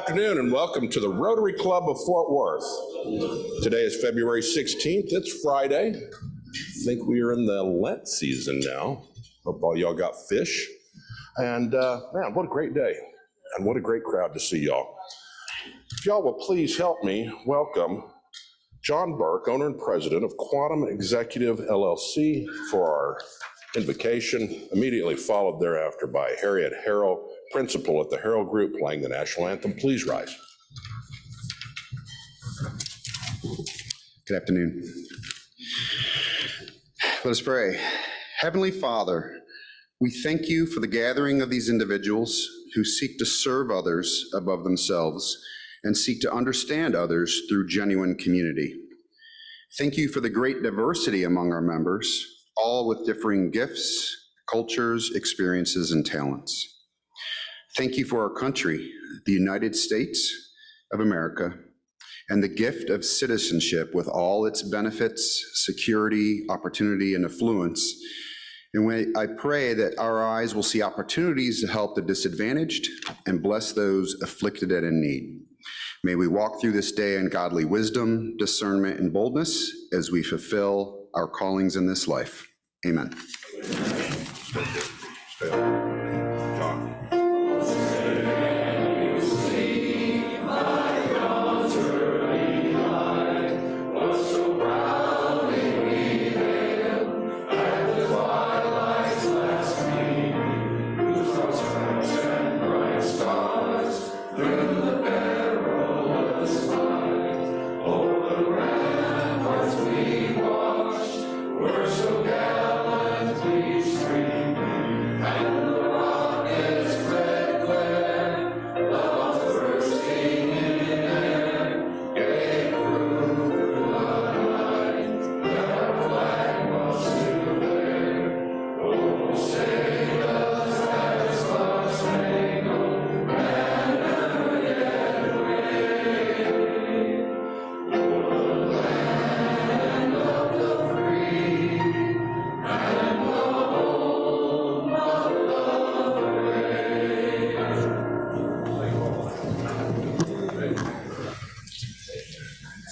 afternoon and welcome to the Rotary Club of Fort Worth. Today is February 16th. It's Friday. I think we are in the Lent season now. Hope all y'all got fish. And man, what a great day. And what a great crowd to see y'all. If y'all will please help me welcome John Burke, owner and president of Quantum Executive LLC, for our invocation, immediately followed thereafter by Harriet Harrell, principal at the Harrell Group, playing the national anthem. Please rise. Good afternoon. Let us pray. Heavenly Father, we thank you for the gathering of these individuals who seek to serve others above themselves and seek to understand others through genuine community. Thank you for the great diversity among our members, all with differing gifts, cultures, experiences, and talents. Thank you for our country, the United States of America, and the gift of citizenship with all its benefits, security, opportunity, and affluence. And I pray that our eyes will see opportunities to help the disadvantaged and bless those afflicted and in need. May we walk through this day in godly wisdom, discernment, and boldness as we fulfill our callings in this life. Amen.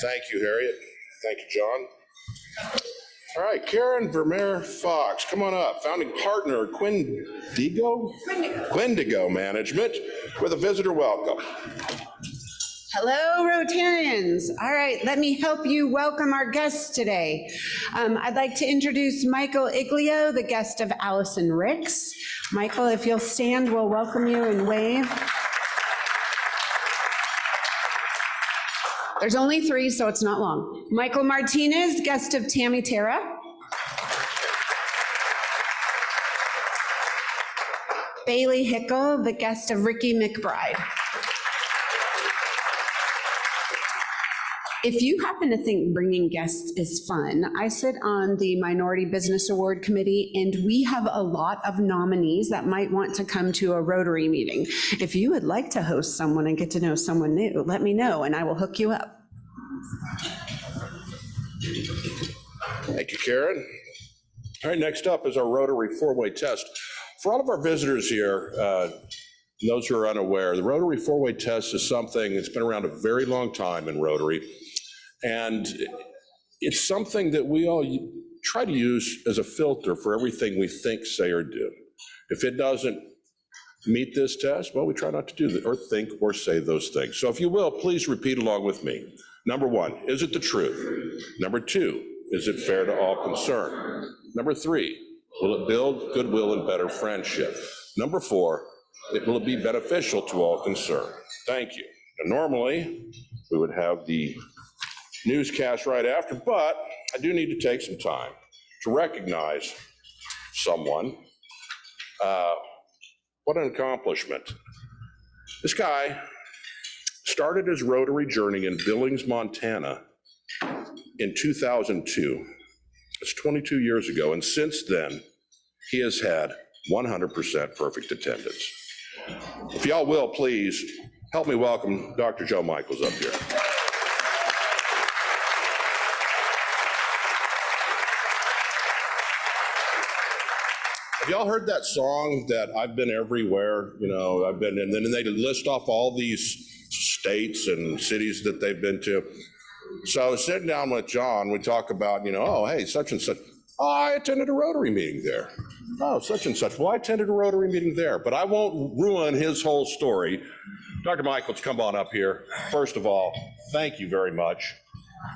Thank you, Harriet. Thank you, John. All right, Karen Vermeer Fox, come on up. Founding partner, Quindigo Management, with a visitor welcome. Hello, Rotarians. All right, let me help you welcome our guests today. I'd like to introduce Michael Iglio, the guest of Allison Ricks. Michael, if you'll stand, we'll welcome you and wave. There's only three, so it's not long. Michael Martinez, guest of Tammy Terra. Bailey Hickle, the guest of Ricky McBride. If you happen to think bringing guests is fun, I sit on the Minority Business Award Committee, and we have a lot of nominees that might want to come to a Rotary meeting. If you would like to host someone and get to know someone new, let me know and I will hook you up. Thank you, Karen. All right, next up is our Rotary four-way test. For all of our visitors here, those who are unaware, the Rotary four-way test is something that's been around a very long time in Rotary. And it's something that we all try to use as a filter for everything we think, say, or do. If it doesn't meet this test, well, we try not to do that, or think or say those things. So if you will, please repeat along with me. Number one, is it the truth? Number two, is it fair to all concerned? Number three, will it build goodwill and better friendship? Number four, will it be beneficial to all concerned? Thank you. Now, normally, we would have the newscast right after, but I do need to take some time to recognize someone. What an accomplishment. This guy started his Rotary journey in Billings, Montana in 2002. It's 22 years ago, and since then, he has had 100% perfect attendance. If y'all will, please help me welcome Dr. Joe Michaels up here. Have y'all heard that song that I've been everywhere? You know, I've been, and then they list off all these states and cities that they've been to. So sitting down with John, we talk about, oh, hey, such and such. Oh, I attended a Rotary meeting there. Oh, such and such. Well, I attended a Rotary meeting there, but I won't ruin his whole story. Dr. Michaels, come on up here. First of all, thank you very much.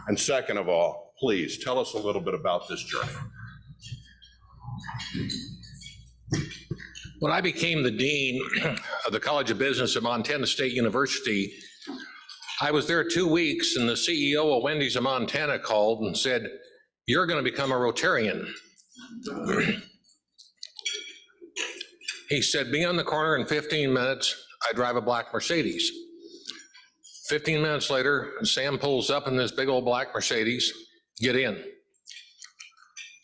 And second of all, please tell us a little bit about this journey. When I became the dean of the College of Business at Montana State University, I was there 2 weeks, and the CEO of Wendy's of Montana called and said, "You're going to become a Rotarian." He said, "Be on the corner in 15 minutes. I drive a black Mercedes." 15 minutes later, Sam pulls up in this big old black Mercedes. Get in.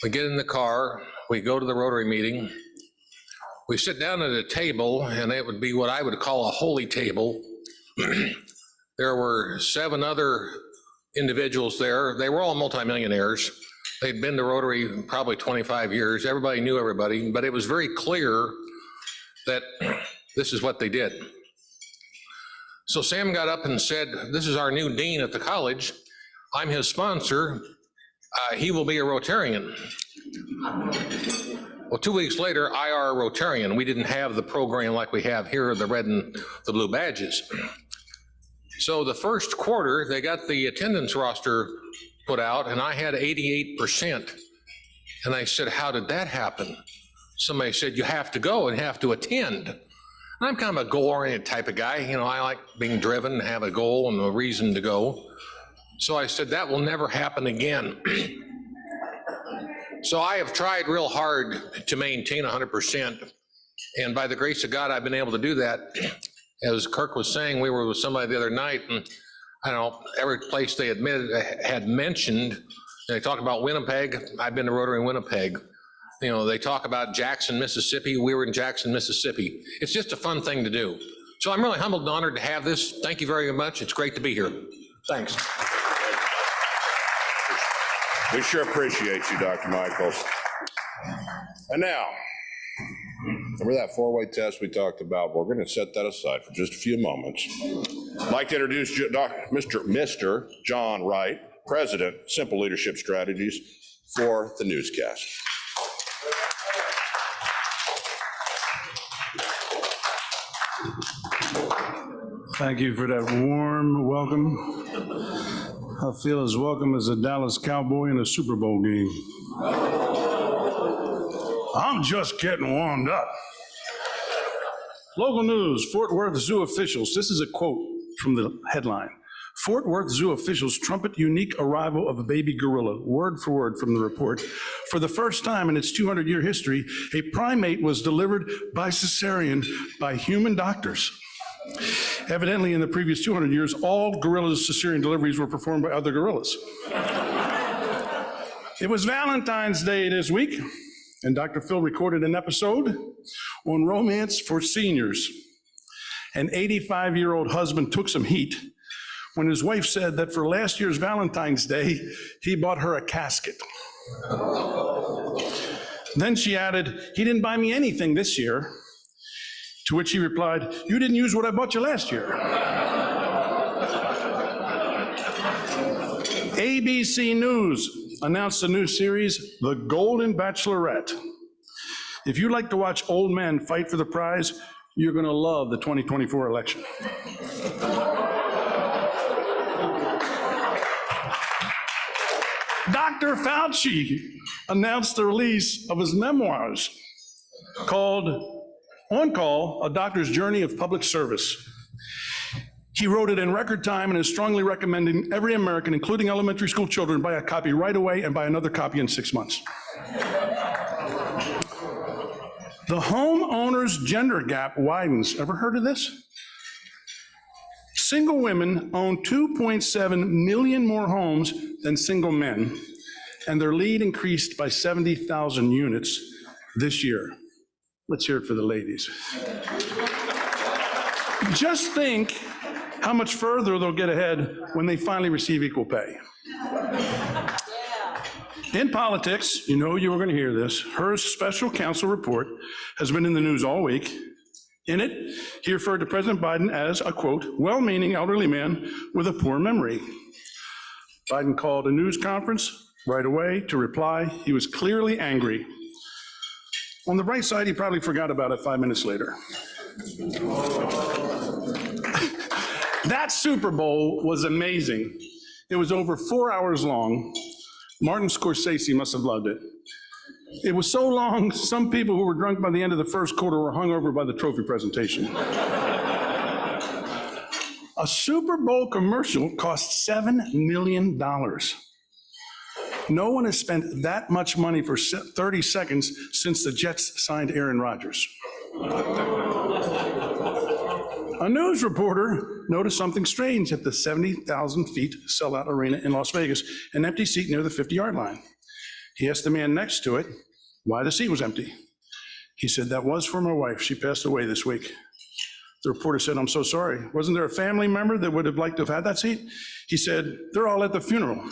We get in the car. We go to the Rotary meeting. We sit down at a table, and it would be what I would call a holy table. There were 7 other individuals there. They were all multimillionaires. They'd been to Rotary probably 25 years. Everybody knew everybody, but it was very clear that this is what they did. So Sam got up and said, "This is our new dean at the college. I'm his sponsor. He will be a Rotarian." Well, 2 weeks later, I are a Rotarian. We didn't have the program like we have here, the red and the blue badges. So the first quarter, they got the attendance roster put out, and I had 88%. And I said, "How did that happen?" Somebody said, "You have to go and have to attend." And I'm kind of a goal-oriented type of guy. I like being driven, have a goal and a reason to go. So I said, "That will never happen again." So I have tried real hard to maintain 100%. And by the grace of God, I've been able to do that. As Kirk was saying, we were with somebody the other night, and I don't know, every place they had mentioned, they talk about Winnipeg. I've been to Rotary in Winnipeg. They talk about Jackson, Mississippi. We were in Jackson, Mississippi. It's just a fun thing to do. So I'm really humbled and honored to have this. Thank you very much. It's great to be here. Thanks. We sure appreciate you, Dr. Michaels. And now, remember that 4-way test we talked about? We're going to set that aside for just a few moments. I'd like to introduce Mr. John Wright, President, Simple Leadership Strategies, for the newscast. Thank you for that warm welcome. I feel as welcome as a Dallas Cowboy in a Super Bowl game. I'm just getting warmed up. Local news, Fort Worth Zoo officials. This is a quote from the headline. Fort Worth Zoo officials trumpet unique arrival of a baby gorilla, word for word from the report. For the first time in its 200-year history, a primate was delivered by cesarean by human doctors. Evidently, in the previous 200 years, all gorillas' cesarean deliveries were performed by other gorillas. It was Valentine's Day this week, and Dr. Phil recorded an episode on romance for seniors. An 85-year-old husband took some heat when his wife said that for last year's Valentine's Day, he bought her a casket. Then she added, "He didn't buy me anything this year." To which he replied, "You didn't use what I bought you last year." ABC News announced a new series, The Golden Bachelorette. If you like to watch old men fight for the prize, you're going to love the 2024 election. Dr. Fauci announced the release of his memoirs called On Call, A Doctor's Journey of Public Service. He wrote it in record time and is strongly recommending every American, including elementary school children, buy a copy right away and buy another copy in 6 months. The homeowner's gender gap widens. Ever heard of this? Single women own 2.7 million more homes than single men, and their lead increased by 70,000 units this year. Let's hear it for the ladies. Just think how much further they'll get ahead when they finally receive equal pay. In politics, you know you were going to hear this, her special counsel report has been in the news all week, In it, he referred to President Biden as a, quote, well-meaning elderly man with a poor memory. Biden called a news conference right away to reply. He was clearly angry. On the right side, he probably forgot about it 5 minutes later. That Super Bowl was amazing. It was over 4 hours long. Martin Scorsese must have loved it. It was so long, some people who were drunk by the end of the first quarter were hungover by the trophy presentation. A Super Bowl commercial cost $7 million. No one has spent that much money for 30 seconds since the Jets signed Aaron Rodgers. A news reporter noticed something strange at the 70,000 feet sellout arena in Las Vegas, an empty seat near the 50-yard line. He asked the man next to it why the seat was empty. He said, that was for my wife. She passed away this week. The reporter said, I'm so sorry. Wasn't there a family member that would have liked to have had that seat? He said, they're all at the funeral.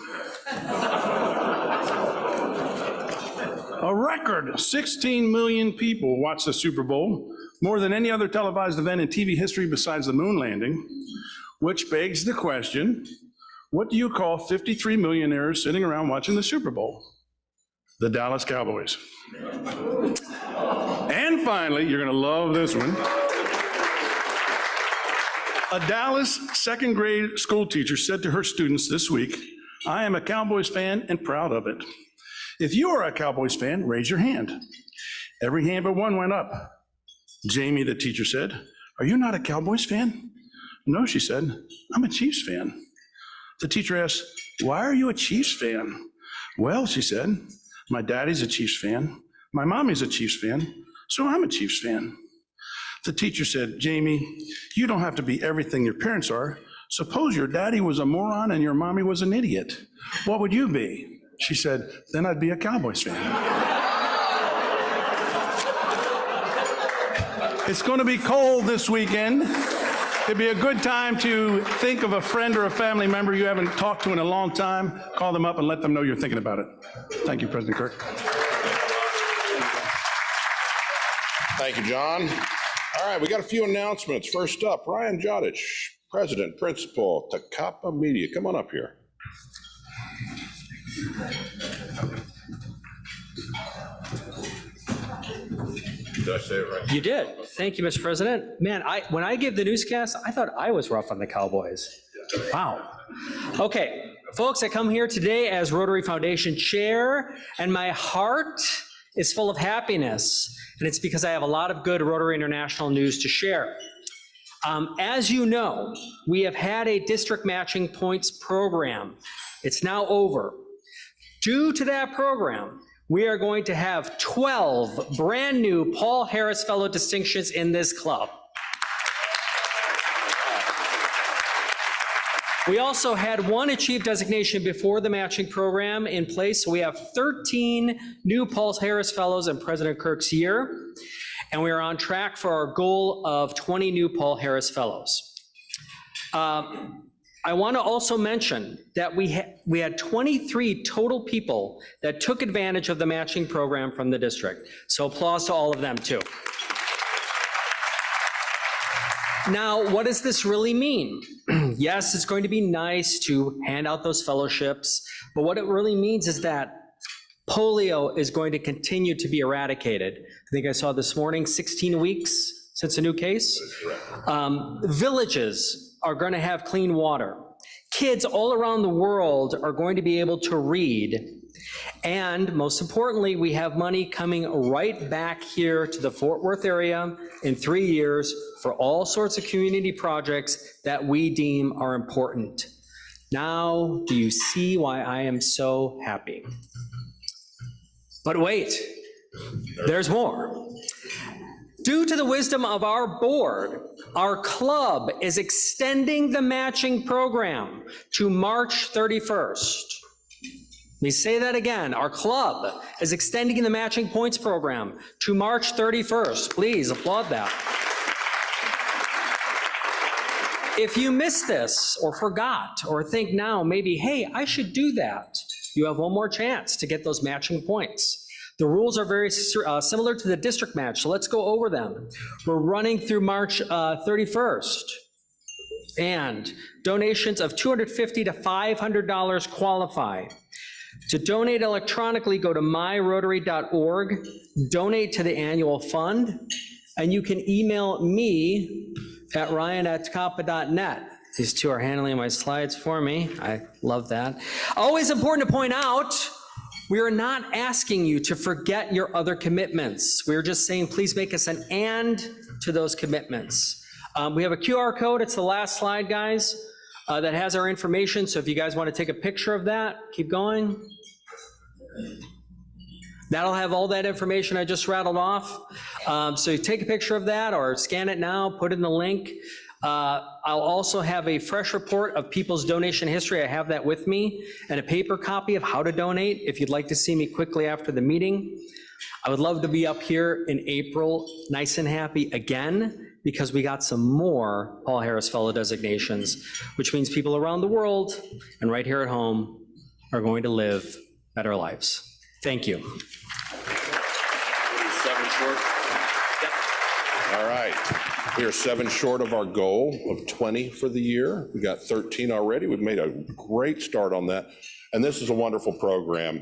A record 16 million people watched the Super Bowl, more than any other televised event in TV history besides the moon landing, which begs the question, what do you call 53 millionaires sitting around watching the Super Bowl? The Dallas Cowboys. And finally, you're gonna love this one. A Dallas second grade school teacher said to her students this week, I am a Cowboys fan and proud of it. If you are a Cowboys fan, raise your hand. Every hand but one went up. Jamie, the teacher said, are you not a Cowboys fan? No, she said, I'm a Chiefs fan. The teacher asked, why are you a Chiefs fan? Well, she said, my daddy's a Chiefs fan, my mommy's a Chiefs fan, so I'm a Chiefs fan. The teacher said, Jamie, you don't have to be everything your parents are. Suppose your daddy was a moron and your mommy was an idiot. What would you be? She said, then I'd be a Cowboys fan. It's going to be cold this weekend. It'd be a good time to think of a friend or a family member you haven't talked to in a long time. Call them up and let them know you're thinking about it. Thank you, President Kirk. Thank you, John. All right, we got a few announcements. First up, Ryan Jodich, President, Principal, Takapa Media. Come on up here. Did I say it right? You did. Thank you, Mr. President. Man, when I give the newscast, I thought I was rough on the Cowboys. Wow. Okay, folks, I come here today as Rotary Foundation Chair, and my heart is full of happiness, and it's because I have a lot of good Rotary International news to share. As you know, we have had a district matching points program. It's now over. Due to that program, we are going to have 12 brand new Paul Harris Fellow distinctions in this club. We also had one achieved designation before the matching program in place, so we have 13 new Paul Harris Fellows in President Kirk's year, and we are on track for our goal of 20 new Paul Harris Fellows. I want to also mention that we had 23 total people that took advantage of the matching program from the district. So applause to all of them too. Now, what does this really mean? Yes, it's going to be nice to hand out those fellowships, but what it really means is that polio is going to continue to be eradicated. I think I saw this morning, 16 weeks since a new case. Villages are going to have clean water. Kids all around the world are going to be able to read. And most importantly, we have money coming right back here to the Fort Worth area in 3 years for all sorts of community projects that we deem are important. Now, do you see why I am so happy? But wait, there's more. Due to the wisdom of our board, our club is extending the matching program to March 31st. Let me say that again. Our club is extending the matching points program to March 31st. Please applaud that. If you missed this or forgot or think now maybe, hey, I should do that, you have one more chance to get those matching points. The rules are very similar to the district match, so let's go over them. We're running through March 31st. And donations of $250 to $500 qualify. To donate electronically, go to myrotary.org, donate to the annual fund, and you can email me at ryan@tcapa.net. These two are handling my slides for me. I love that. Always important to point out, we are not asking you to forget your other commitments. We're just saying, please make us an and to those commitments. We have a QR code, it's the last slide, guys, that has our information, so if you guys want to take a picture of that, keep going. That'll have all that information I just rattled off. So you take a picture of that or scan it now, put in the link. I'll also have a fresh report of people's donation history. I have that with me, and a paper copy of how to donate if you'd like to see me quickly after the meeting. I would love to be up here in April, nice and happy again, because we got some more Paul Harris Fellow designations, which means people around the world and right here at home are going to live better lives. Thank you. 7 short? All right. We are 7 short of our goal of 20 for the year. We got 13 already. We've made a great start on that. And this is a wonderful program.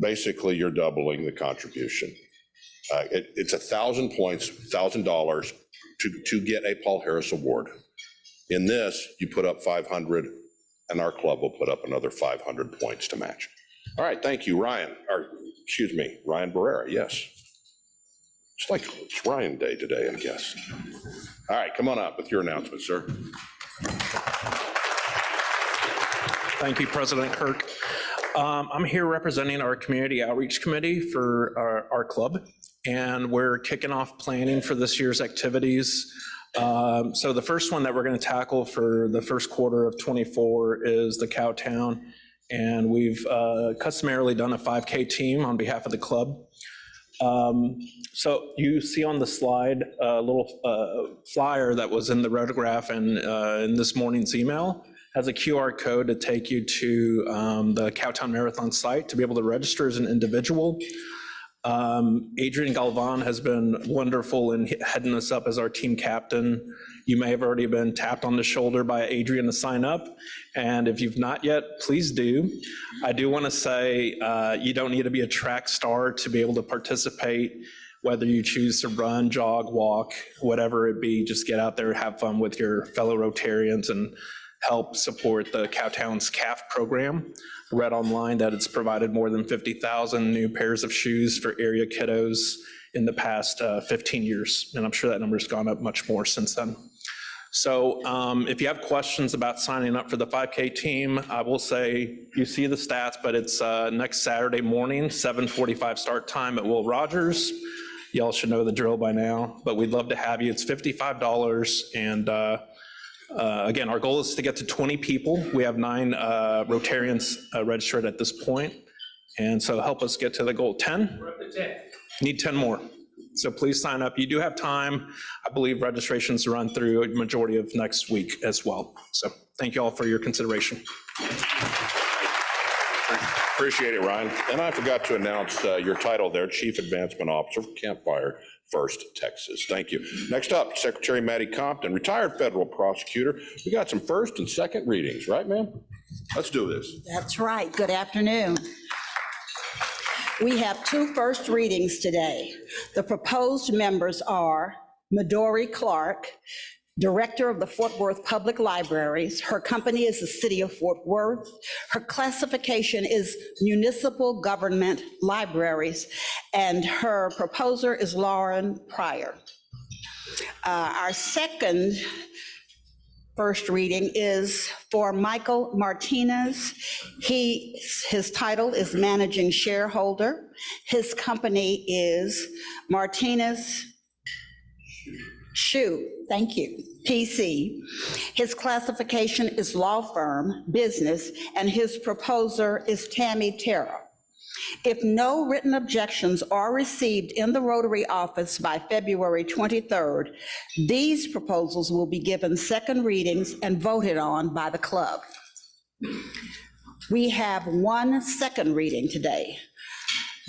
Basically, you're doubling the contribution. It's 1,000 points, $1,000 to get a Paul Harris Award. In this, you put up 500, and our club will put up another 500 points to match. All right, thank you, Ryan, or excuse me, Ryan Barrera, yes. It's Ryan Day today, I guess. All right, come on up with your announcement, sir. Thank you, President Kirk. I'm here representing our Community Outreach Committee for our club, and we're kicking off planning for this year's activities. So the first one that we're going to tackle for the first quarter of 24 is the Cowtown, and we've customarily done a 5K team on behalf of the club. So you see on the slide a little flyer that was in the rotograph and in this morning's email. Has a QR code to take you to the Cowtown Marathon site to be able to register as an individual. Adrian Galvan has been wonderful in heading us up as our team captain. You may have already been tapped on the shoulder by Adrian to sign up, and if you've not yet, please do. I do want to say you don't need to be a track star to be able to participate, whether you choose to run, jog, walk, whatever it be, just get out there, have fun with your fellow Rotarians and help support the Cowtown's CAF program. I read online that it's provided more than 50,000 new pairs of shoes for area kiddos in the past 15 years, and I'm sure that number's gone up much more since then. So if you have questions about signing up for the 5K team, I will say, you see the stats, but it's next Saturday morning, 7:45 start time at Will Rogers. Y'all should know the drill by now, but we'd love to have you. It's $55, and again, our goal is to get to 20 people. We have 9 Rotarians registered at this point, and so help us get to the goal. 10? We're up to 10. Need 10 more. So please sign up. You do have time. I believe registrations run through a majority of next week as well. So thank you all for your consideration. Appreciate it, Ryan. And I forgot to announce your title there, Chief Advancement Officer for Campfire First Texas. Thank you. Next up, Secretary Maddie Compton, retired federal prosecutor. We got some first and second readings, right, ma'am? Let's do this. That's right. Good afternoon. We have 2 first readings today. The proposed members are Midori Clark, Director of the Fort Worth Public Libraries. Her company is the City of Fort Worth. Her classification is Municipal Government Libraries, and her proposer is Lauren Pryor. Our second first reading is for Michael Martinez. His title is Managing Shareholder. His company is Martinez Shoe, thank you, PC. His classification is law firm, business, and his proposer is Tammy Terra. If no written objections are received in the Rotary office by February 23rd, these proposals will be given second readings and voted on by the club. We have 1 second reading today.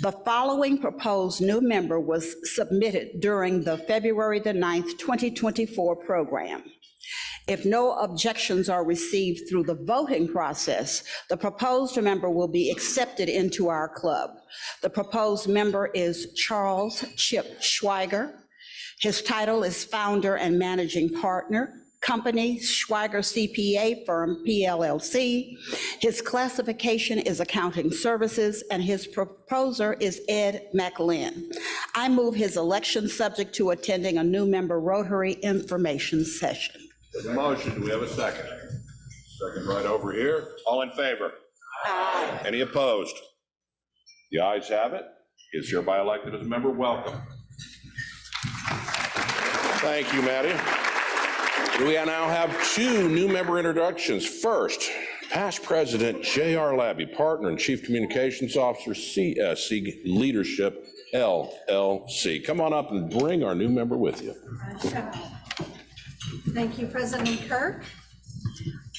The following proposed new member was submitted during the February the 9th, 2024 program. If no objections are received through the voting process, the proposed member will be accepted into our club. The proposed member is Charles Chip Schweiger. His title is founder and managing partner, company Schweiger CPA firm, PLLC. His classification is accounting services, and his proposer is Ed McLinn. I move his election subject to attending a new member Rotary information session. There's a motion. Do we have a second? Second right over here. All in favor? Aye. Any opposed? The ayes have it. He is hereby elected as a member. Welcome. Thank you, Maddie. We now have two new member introductions. First, past president J.R. Labby, partner and chief communications officer, CSC Leadership, LLC. Come on up and bring our new member with you. Thank you, President Kirk.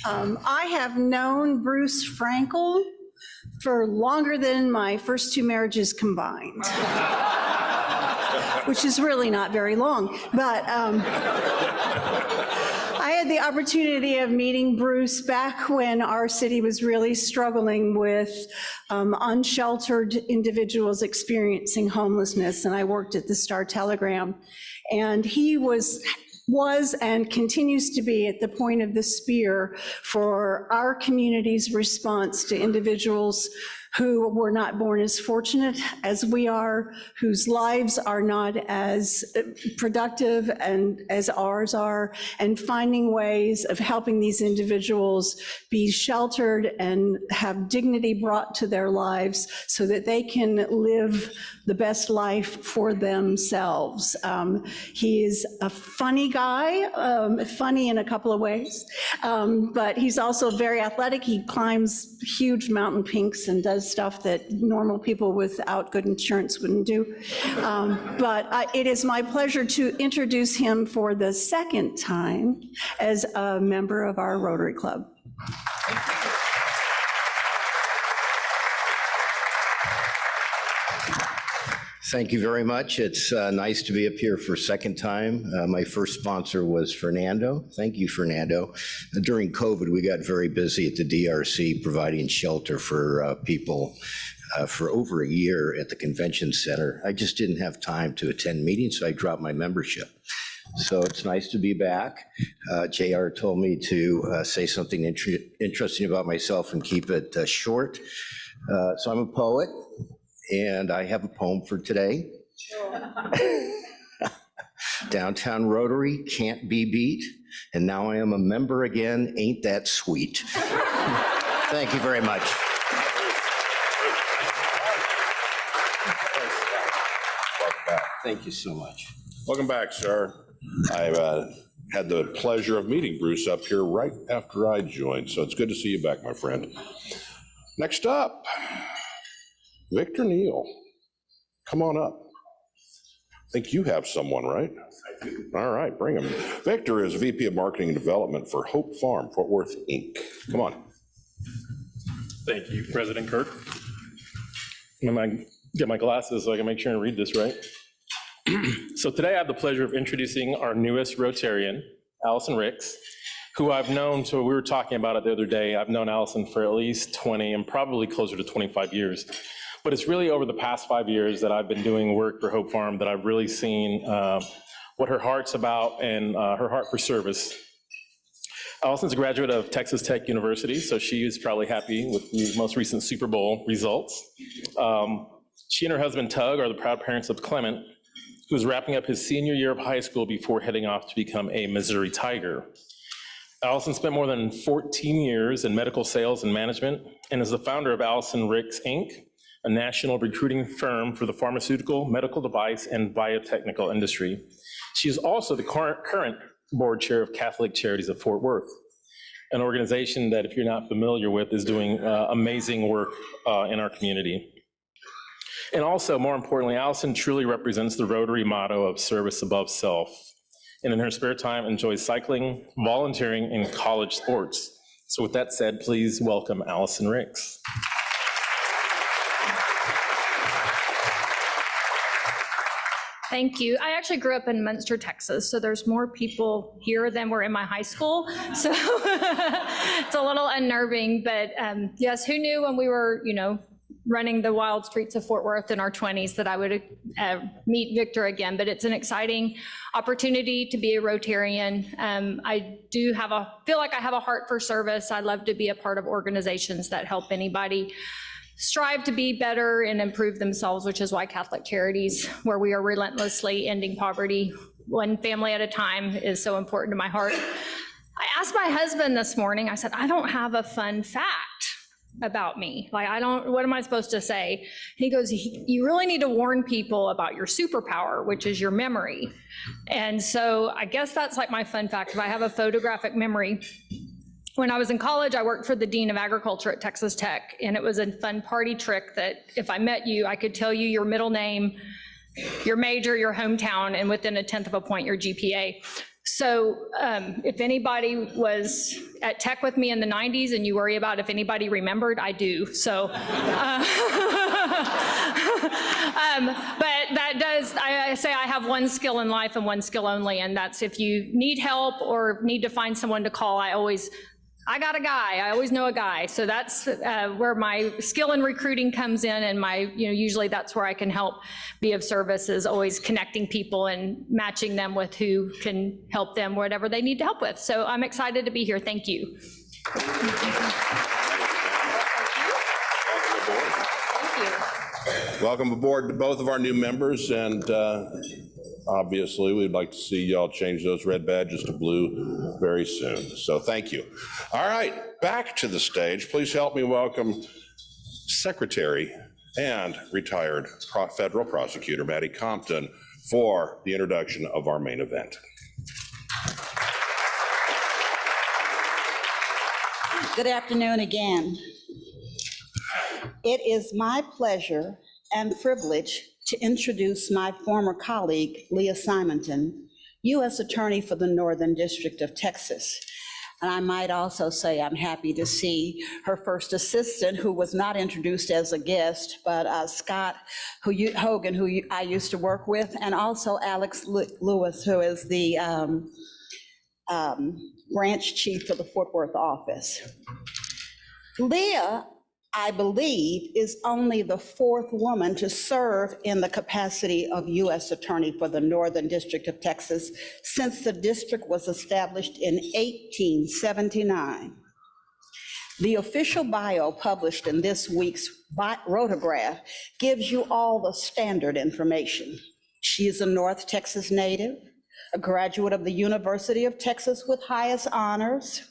I have known Bruce Frankel for longer than my first two marriages combined, which is really not very long. But I had the opportunity of meeting Bruce back when our city was really struggling with unsheltered individuals experiencing homelessness, and I worked at the Star-Telegram. And he was and continues to be at the point of the spear for our community's response to individuals who were not born as fortunate as we are, whose lives are not as productive and as ours are, and finding ways of helping these individuals be sheltered and have dignity brought to their lives so that they can live the best life for themselves. He is a funny guy, funny in a couple of ways, but he's also very athletic. He climbs huge mountain peaks and does stuff that normal people without good insurance wouldn't do. But it is my pleasure to introduce him for the second time as a member of our Rotary Club. Thank you very much. It's nice to be up here for a second time. My first sponsor was Fernando. Thank you, Fernando. During COVID, we got very busy at the DRC providing shelter for people for over a year at the convention center. I just didn't have time to attend meetings, so I dropped my membership. So it's nice to be back. JR told me to say something interesting about myself and keep it short. So I'm a poet. And I have a poem for today. Downtown Rotary can't be beat, and now I am a member again, ain't that sweet? Thank you very much. Welcome back. Thank you so much. Welcome back, sir. I've had the pleasure of meeting Bruce up here right after I joined, so it's good to see you back, my friend. Next up, Victor Neal, come on up. I think you have someone, right? I do. All right, bring him. Victor is VP of Marketing and Development for Hope Farm, Fort Worth, Inc. Come on. Thank you, President Kirk. When I get my glasses so I can make sure and read this right. So today I have the pleasure of introducing our newest Rotarian, Allison Ricks, who I've known, so we were talking about it the other day, I've known Allison for at least 20 and probably closer to 25 years. But it's really over the past 5 years that I've been doing work for Hope Farm that I've really seen what her heart's about and her heart for service. Allison's a graduate of Texas Tech University, so she is probably happy with the most recent Super Bowl results. She and her husband Tug are the proud parents of Clement, who's wrapping up his senior year of high school before heading off to become a Missouri Tiger. Allison spent more than 14 years in medical sales and management and is the founder of Allison Ricks, Inc., a national recruiting firm for the pharmaceutical, medical device, and biotechnical industry. She is also the current board chair of Catholic Charities of Fort Worth, an organization that, if you're not familiar with, is doing amazing work in our community. And also, more importantly, Allison truly represents the Rotary motto of service above self, and in her spare time enjoys cycling, volunteering, and college sports. So with that said, please welcome Allison Ricks. Thank you. I actually grew up in Munster, Texas, so there's more people here than were in my high school. So it's a little unnerving, but yes, who knew when we were, running the wild streets of Fort Worth in our 20s that I would meet Victor again, but it's an exciting opportunity to be a Rotarian. I feel like I have a heart for service. I love to be a part of organizations that help anybody strive to be better and improve themselves, which is why Catholic Charities, where we are relentlessly ending poverty, one family at a time, is so important to my heart. I asked my husband this morning, I said, I don't have a fun fact about me. What am I supposed to say? He goes, you really need to warn people about your superpower, which is your memory. And so I guess that's like my fun fact. If I have a photographic memory. When I was in college, I worked for the Dean of Agriculture at Texas Tech, and it was a fun party trick that if I met you, I could tell you your middle name, your major, your hometown, and within 1/10 of a point, your GPA. So if anybody was at Tech with me in the 90s and you worry about if anybody remembered, I do. So, but that does, I say I have one skill in life and one skill only, and that's if you need help or need to find someone to call, I got a guy, I always know a guy. So that's where my skill in recruiting comes in, and usually that's where I can help be of service, is always connecting people and matching them with who can help them whatever they need to help with. So I'm excited to be here, thank you. Welcome aboard to both of our new members, and obviously we'd like to see y'all change those red badges to blue very soon. So thank you. All right, back to the stage. Please help me welcome Secretary and retired federal prosecutor Maddie Compton for the introduction of our main event. Good afternoon again. It is my pleasure and privilege to introduce my former colleague, Leah Simonton, U.S. Attorney for the Northern District of Texas. And I might also say I'm happy to see her first assistant, who was not introduced as a guest, but Scott Hogan, who I used to work with, and also Alex Lewis, who is the branch chief for the Fort Worth office. Leah, I believe, is only the fourth woman to serve in the capacity of U.S. Attorney for the Northern District of Texas since the district was established in 1879. The official bio published in this week's Rotograph gives you all the standard information. She is a North Texas native, a graduate of the University of Texas with highest honors,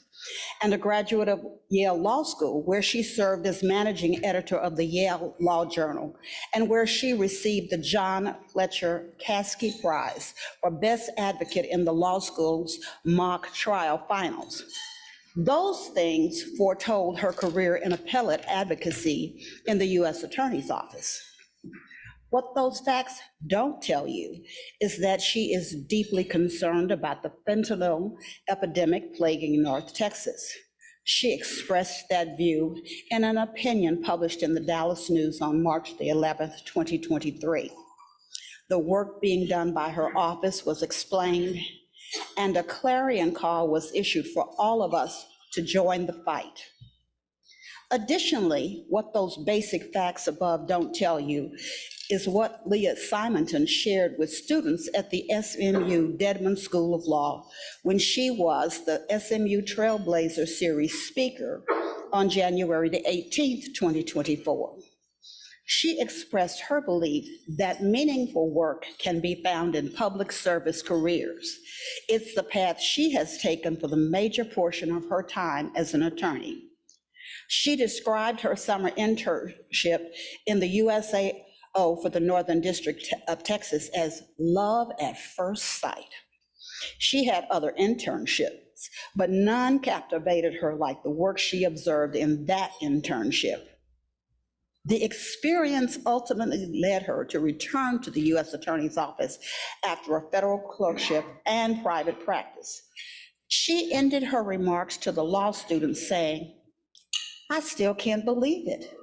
and a graduate of Yale Law School, where she served as managing editor of the Yale Law Journal, and where she received the John Fletcher Caskey Prize for Best Advocate in the law school's mock trial finals. Those things foretold her career in appellate advocacy in the U.S. Attorney's Office. What those facts don't tell you is that she is deeply concerned about the fentanyl epidemic plaguing North Texas. She expressed that view in an opinion published in the Dallas News on March the 11th, 2023. The work being done by her office was explained, and a clarion call was issued for all of us to join the fight. Additionally, what those basic facts above don't tell you is what Leah Simonton shared with students at the SMU Dedman School of Law when she was the SMU Trailblazer Series speaker on January the 18th, 2024. She expressed her belief that meaningful work can be found in public service careers. It's the path she has taken for the major portion of her time as an attorney. She described her summer internship in the USAO for the Northern District of Texas as love at first sight. She had other internships, but none captivated her like the work she observed in that internship. The experience ultimately led her to return to the U.S. Attorney's Office after a federal clerkship and private practice. She ended her remarks to the law students saying, "I still can't believe it.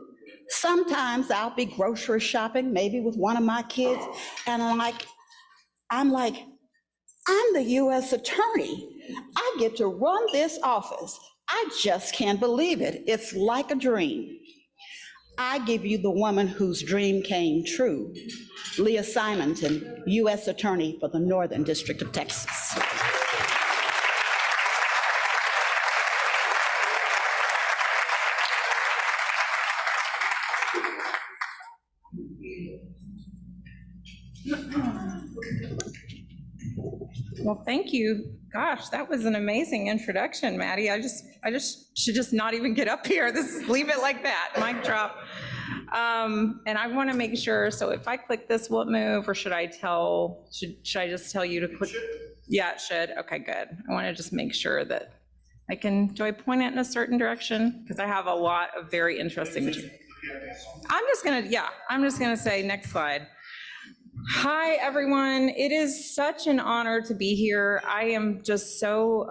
Sometimes I'll be grocery shopping, maybe with one of my kids, and I'm like, I'm like, I'm the US attorney. I get to run this office. I just can't believe it. It's like a dream. I give you the woman whose dream came true, Leah Simonton, US Attorney for the Northern District of Texas. Well, thank you. Gosh, that was an amazing introduction, Maddie. I just should just not even get up here. Leave it like that, mic drop. And I want to make sure, so if I click this, will it move, or should I just tell you to click? Yeah, it should. Okay, good. I want to just make sure that do I point it in a certain direction? Because I have a lot of very interesting. I'm just gonna say next slide. Hi, everyone. It is such an honor to be here. I am just so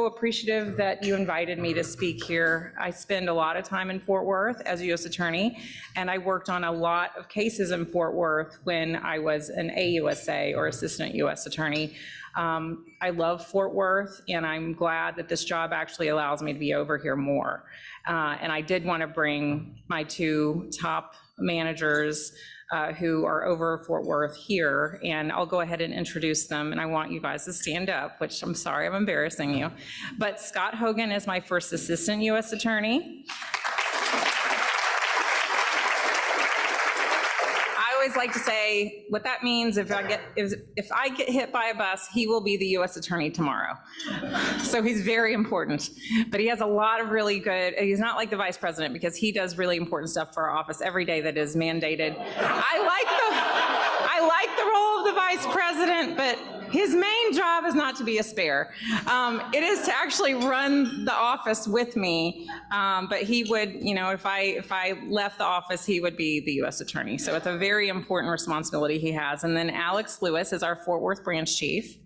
appreciative that you invited me to speak here. I spend a lot of time in Fort Worth as a U.S. attorney, and I worked on a lot of cases in Fort Worth when I was an AUSA or assistant U.S. attorney. I love Fort Worth, and I'm glad that this job actually allows me to be over here more. And I did want to bring my two top managers who are over Fort Worth here, and I'll go ahead and introduce them, and I want you guys to stand up, which I'm sorry I'm embarrassing you. But Scott Hogan is my first assistant U.S. attorney. I always like to say what that means, if I get hit by a bus, he will be the U.S. attorney tomorrow. So he's very important, but he has a lot of really good, he's not like the vice president because he does really important stuff for our office every day that is mandated. I like the role of the vice president, but his main job is not to be a spare. It is to actually run the office with me, but he would, if I left the office, he would be the U.S. attorney. So it's a very important responsibility he has. And then Alex Lewis is our Fort Worth branch chief.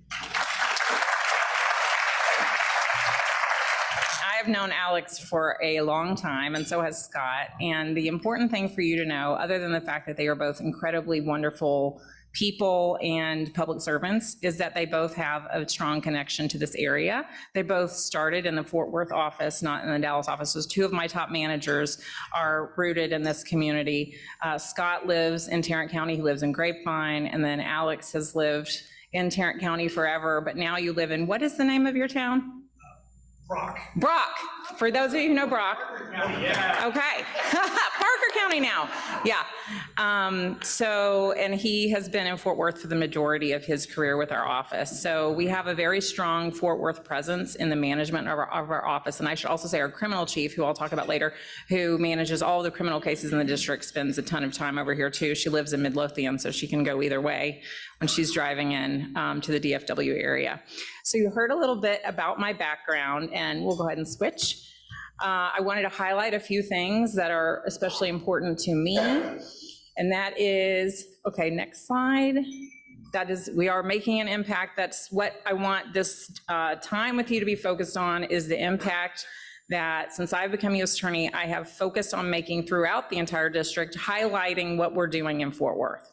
I've known Alex for a long time, and so has Scott. And the important thing for you to know, other than the fact that they are both incredibly wonderful people and public servants, is that they both have a strong connection to this area. They both started in the Fort Worth office, not in the Dallas office. So two of my top managers are rooted in this community. Scott lives in Tarrant County, he lives in Grapevine, and then Alex has lived in Tarrant County forever, but now you live in, what is the name of your town? Brock, for those of you who know Brock. Okay, Parker County now, yeah. And he has been in Fort Worth for the majority of his career with our office. So we have a very strong Fort Worth presence in the management of our office. And I should also say our criminal chief, who I'll talk about later, who manages all the criminal cases in the district, spends a ton of time over here too. She lives in Midlothian, so she can go either way when she's driving in to the DFW area. So you heard a little bit about my background, and we'll go ahead and switch. I wanted to highlight a few things that are especially important to me, and that is, okay, next slide. That is, we are making an impact. That's what I want this time with you to be focused on, is the impact that since I've become U.S. attorney, I have focused on making throughout the entire district, highlighting what we're doing in Fort Worth.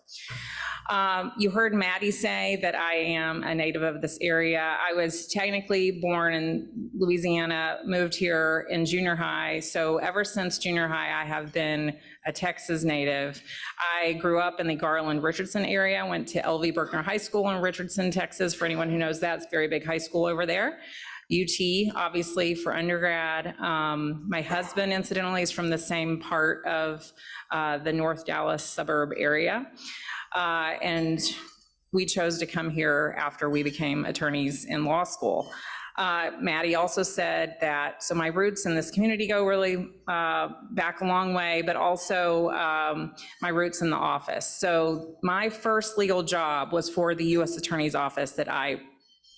You heard Maddie say that I am a native of this area. I was technically born in Louisiana, moved here in junior high. So ever since junior high, I have been a Texas native. I grew up in the Garland-Richardson area, went to L.V. Berkner High School in Richardson, Texas. For anyone who knows that, it's a very big high school over there. UT, obviously, for undergrad. My husband, incidentally, is from the same part of the North Dallas suburb area. And we chose to come here after we became attorneys in law school. Maddie also said that, so my roots in this community go really back a long way, but also my roots in the office. So my first legal job was for the U.S. Attorney's Office that I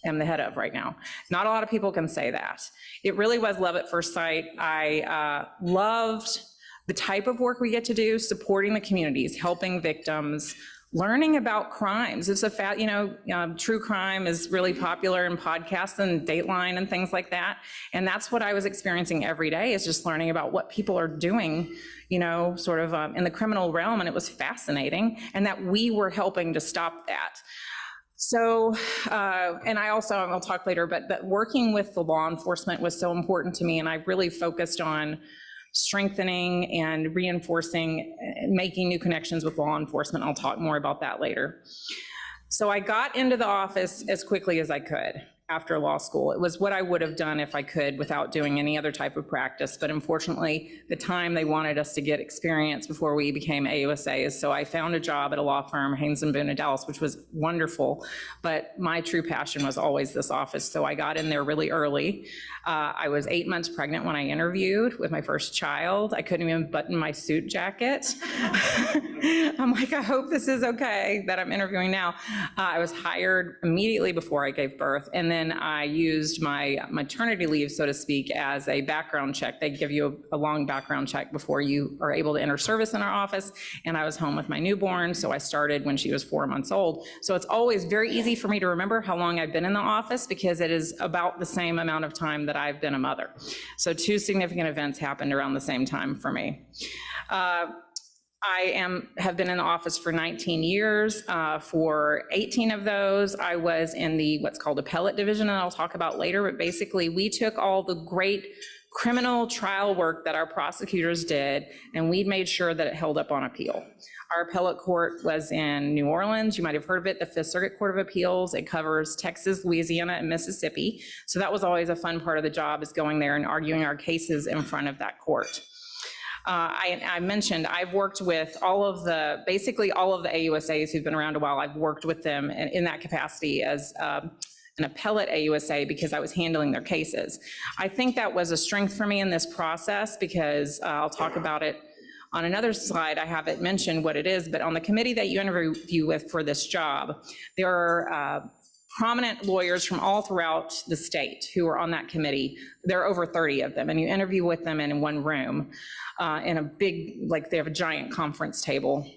am the head of right now. Not a lot of people can say that. It really was love at first sight. I loved the type of work we get to do, supporting the communities, helping victims, learning about crimes. It's true crime is really popular in podcasts and Dateline and things like that. And that's what I was experiencing every day, is just learning about what people are doing, sort of in the criminal realm. And it was fascinating, and that we were helping to stop that. So, and I'll talk later, but working with the law enforcement was so important to me. And I really focused on strengthening and reinforcing, making new connections with law enforcement. I'll talk more about that later. So I got into the office as quickly as I could after law school. It was what I would have done if I could without doing any other type of practice. But unfortunately, the time they wanted us to get experience before we became AUSAs. So I found a job at a law firm, Haynes & Boone in Dallas, which was wonderful. But my true passion was always this office. So I got in there really early. I was 8 months pregnant when I interviewed with my first child. I couldn't even button my suit jacket. I'm like, I hope this is okay that I'm interviewing now. I was hired immediately before I gave birth. And then I used my maternity leave, so to speak, as a background check. They give you a long background check before you are able to enter service in our office. And I was home with my newborn, so I started when she was 4 months old. So it's always very easy for me to remember how long I've been in the office, because it is about the same amount of time that I've been a mother. So 2 significant events happened around the same time for me. I have been in the office for 19 years. For 18 of those, I was in the what's called appellate division, and I'll talk about later. But basically, we took all the great criminal trial work that our prosecutors did, and we made sure that it held up on appeal. Our appellate court was in New Orleans. You might have heard of it, the Fifth Circuit Court of Appeals. It covers Texas, Louisiana, and Mississippi. So that was always a fun part of the job, is going there and arguing our cases in front of that court. I mentioned I've worked with basically all of the AUSAs who've been around a while. I've worked with them in that capacity as an appellate AUSA, because I was handling their cases. I think that was a strength for me in this process, because I'll talk about it on another slide. I haven't mentioned what it is, but on the committee that you interview with for this job, there are prominent lawyers from all throughout the state who are on that committee. There are over 30 of them, and you interview with them in one room in a big, they have a giant conference table.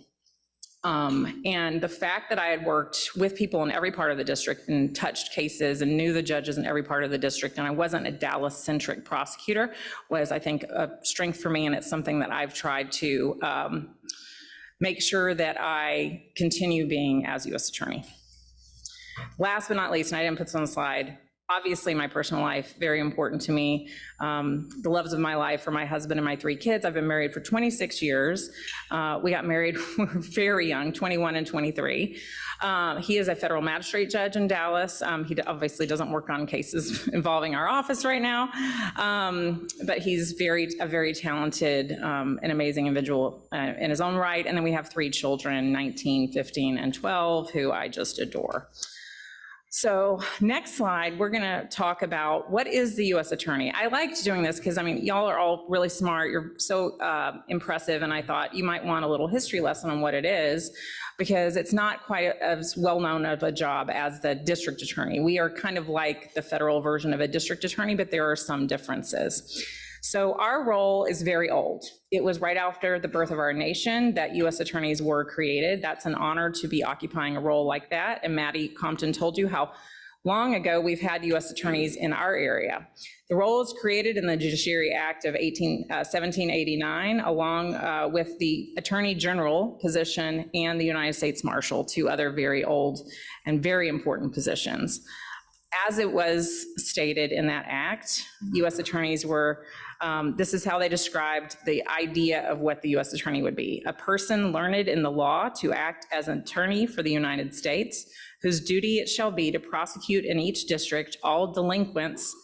And the fact that I had worked with people in every part of the district and touched cases and knew the judges in every part of the district, and I wasn't a Dallas-centric prosecutor, was, I think, a strength for me, and it's something that I've tried to make sure that I continue being as U.S. Attorney. Last but not least, and I didn't put this on the slide, obviously my personal life, very important to me. The loves of my life are my husband and my 3 kids. I've been married for 26 years. We got married when we were very young, 21 and 23. He is a federal magistrate judge in Dallas. He obviously doesn't work on cases involving our office right now, but he's a very talented and amazing individual in his own right. And then we have 3 children, 19, 15, and 12, who I just adore. So next slide, we're going to talk about what is the U.S. Attorney. I liked doing this because, y'all are all really smart. You're so impressive, and I thought you might want a little history lesson on what it is, because it's not quite as well-known of a job as the district attorney. We are kind of like the federal version of a district attorney, but there are some differences. So our role is very old. It was right after the birth of our nation that U.S. attorneys were created. That's an honor to be occupying a role like that. And Maddie Compton told you how long ago we've had U.S. attorneys in our area. The role was created in the Judiciary Act of 1789, along with the Attorney General position and the United States Marshal, 2 other very old and very important positions. As it was stated in that act, U.S. attorneys were, this is how they described the idea of what the U.S. attorney would be: a person learned in the law to act as an attorney for the United States, whose duty it shall be to prosecute in each district all delinquents.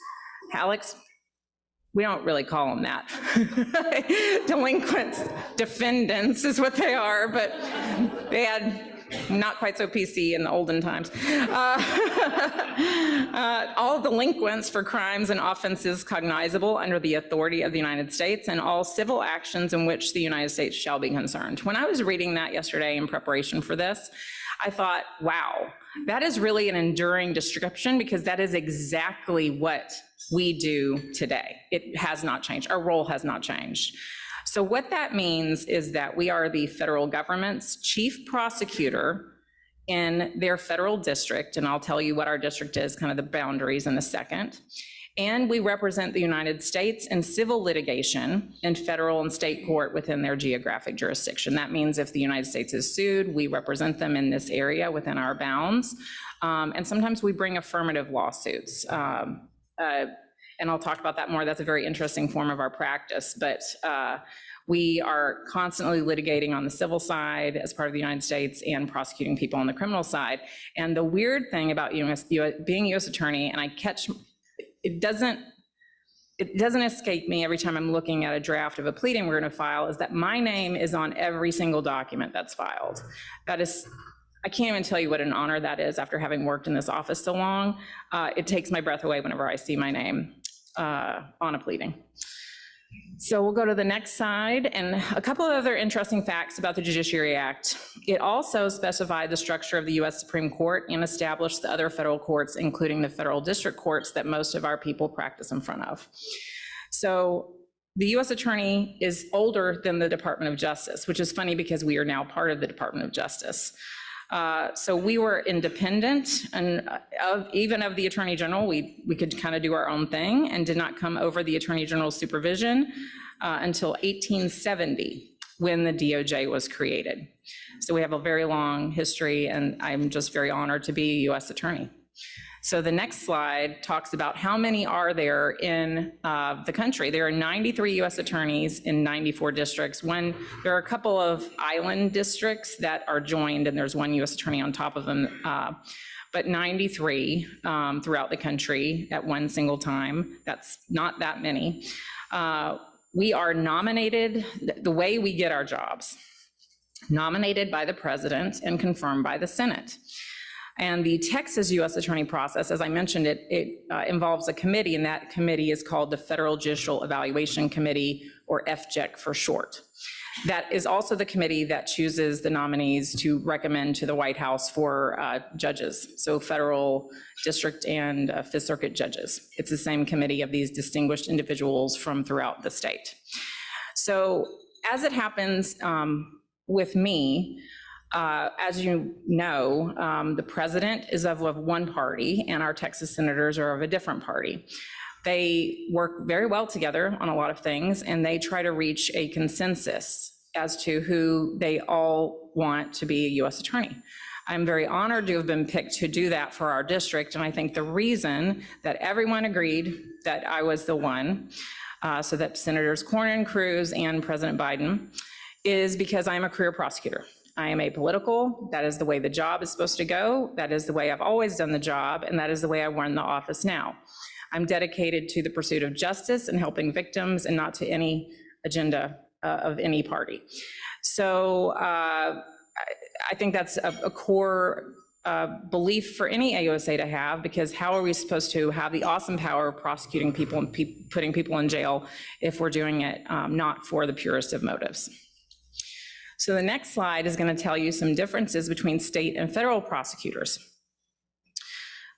Alex, we don't really call them that. Delinquents, defendants is what they are, but they had not quite so PC in the olden times. All delinquents for crimes and offenses cognizable under the authority of the United States, and all civil actions in which the United States shall be concerned. When I was reading that yesterday in preparation for this, I thought, wow, that is really an enduring description, because that is exactly what we do today. It has not changed. Our role has not changed. So what that means is that we are the federal government's chief prosecutor in their federal district, and I'll tell you what our district is, kind of the boundaries in a second. And we represent the United States in civil litigation in federal and state court within their geographic jurisdiction. That means if the United States is sued, we represent them in this area within our bounds. And sometimes we bring affirmative lawsuits. And I'll talk about that more. That's a very interesting form of our practice. But we are constantly litigating on the civil side as part of the United States and prosecuting people on the criminal side. And the weird thing about being U.S. attorney, and it doesn't escape me every time I'm looking at a draft of a pleading we're going to file, is that my name is on every single document that's filed. That is, I can't even tell you what an honor that is after having worked in this office so long. It takes my breath away whenever I see my name on a pleading. So we'll go to the next slide, and a couple of other interesting facts about the Judiciary Act. It also specified the structure of the US Supreme Court and established the other federal courts, including the federal district courts that most of our people practice in front of. So the US Attorney is older than the Department of Justice, which is funny because we are now part of the Department of Justice. So we were independent, and even of the Attorney General, we could kind of do our own thing and did not come over the Attorney General's supervision until 1870, when the DOJ was created. So we have a very long history, and I'm just very honored to be a US Attorney. So the next slide talks about how many are there in the country. There are 93 US attorneys in 94 districts. There are a couple of island districts that are joined, and there's one US attorney on top of them, but 93 throughout the country at one single time. That's not that many. We are nominated, the way we get our jobs, nominated by the president and confirmed by the Senate. And the Texas U.S. Attorney process, as I mentioned, it involves a committee, and that committee is called the Federal Judicial Evaluation Committee, or FJEC for short. That is also the committee that chooses the nominees to recommend to the White House for judges, so federal, district, and Fifth Circuit judges. It's the same committee of these distinguished individuals from throughout the state. So as it happens with me, as you know, the president is of one party and our Texas senators are of a different party. They work very well together on a lot of things, and they try to reach a consensus as to who they all want to be a U.S. attorney. I'm very honored to have been picked to do that for our district, and I think the reason that everyone agreed that I was the one, so that Senators Cornyn, Cruz, and President Biden, is because I'm a career prosecutor. I am apolitical. That is the way the job is supposed to go. That is the way I've always done the job, and that is the way I run the office now. I'm dedicated to the pursuit of justice and helping victims, and not to any agenda of any party. So I think that's a core belief for any AUSA to have, because how are we supposed to have the awesome power of prosecuting people and putting people in jail if we're doing it not for the purest of motives? So the next slide is going to tell you some differences between state and federal prosecutors.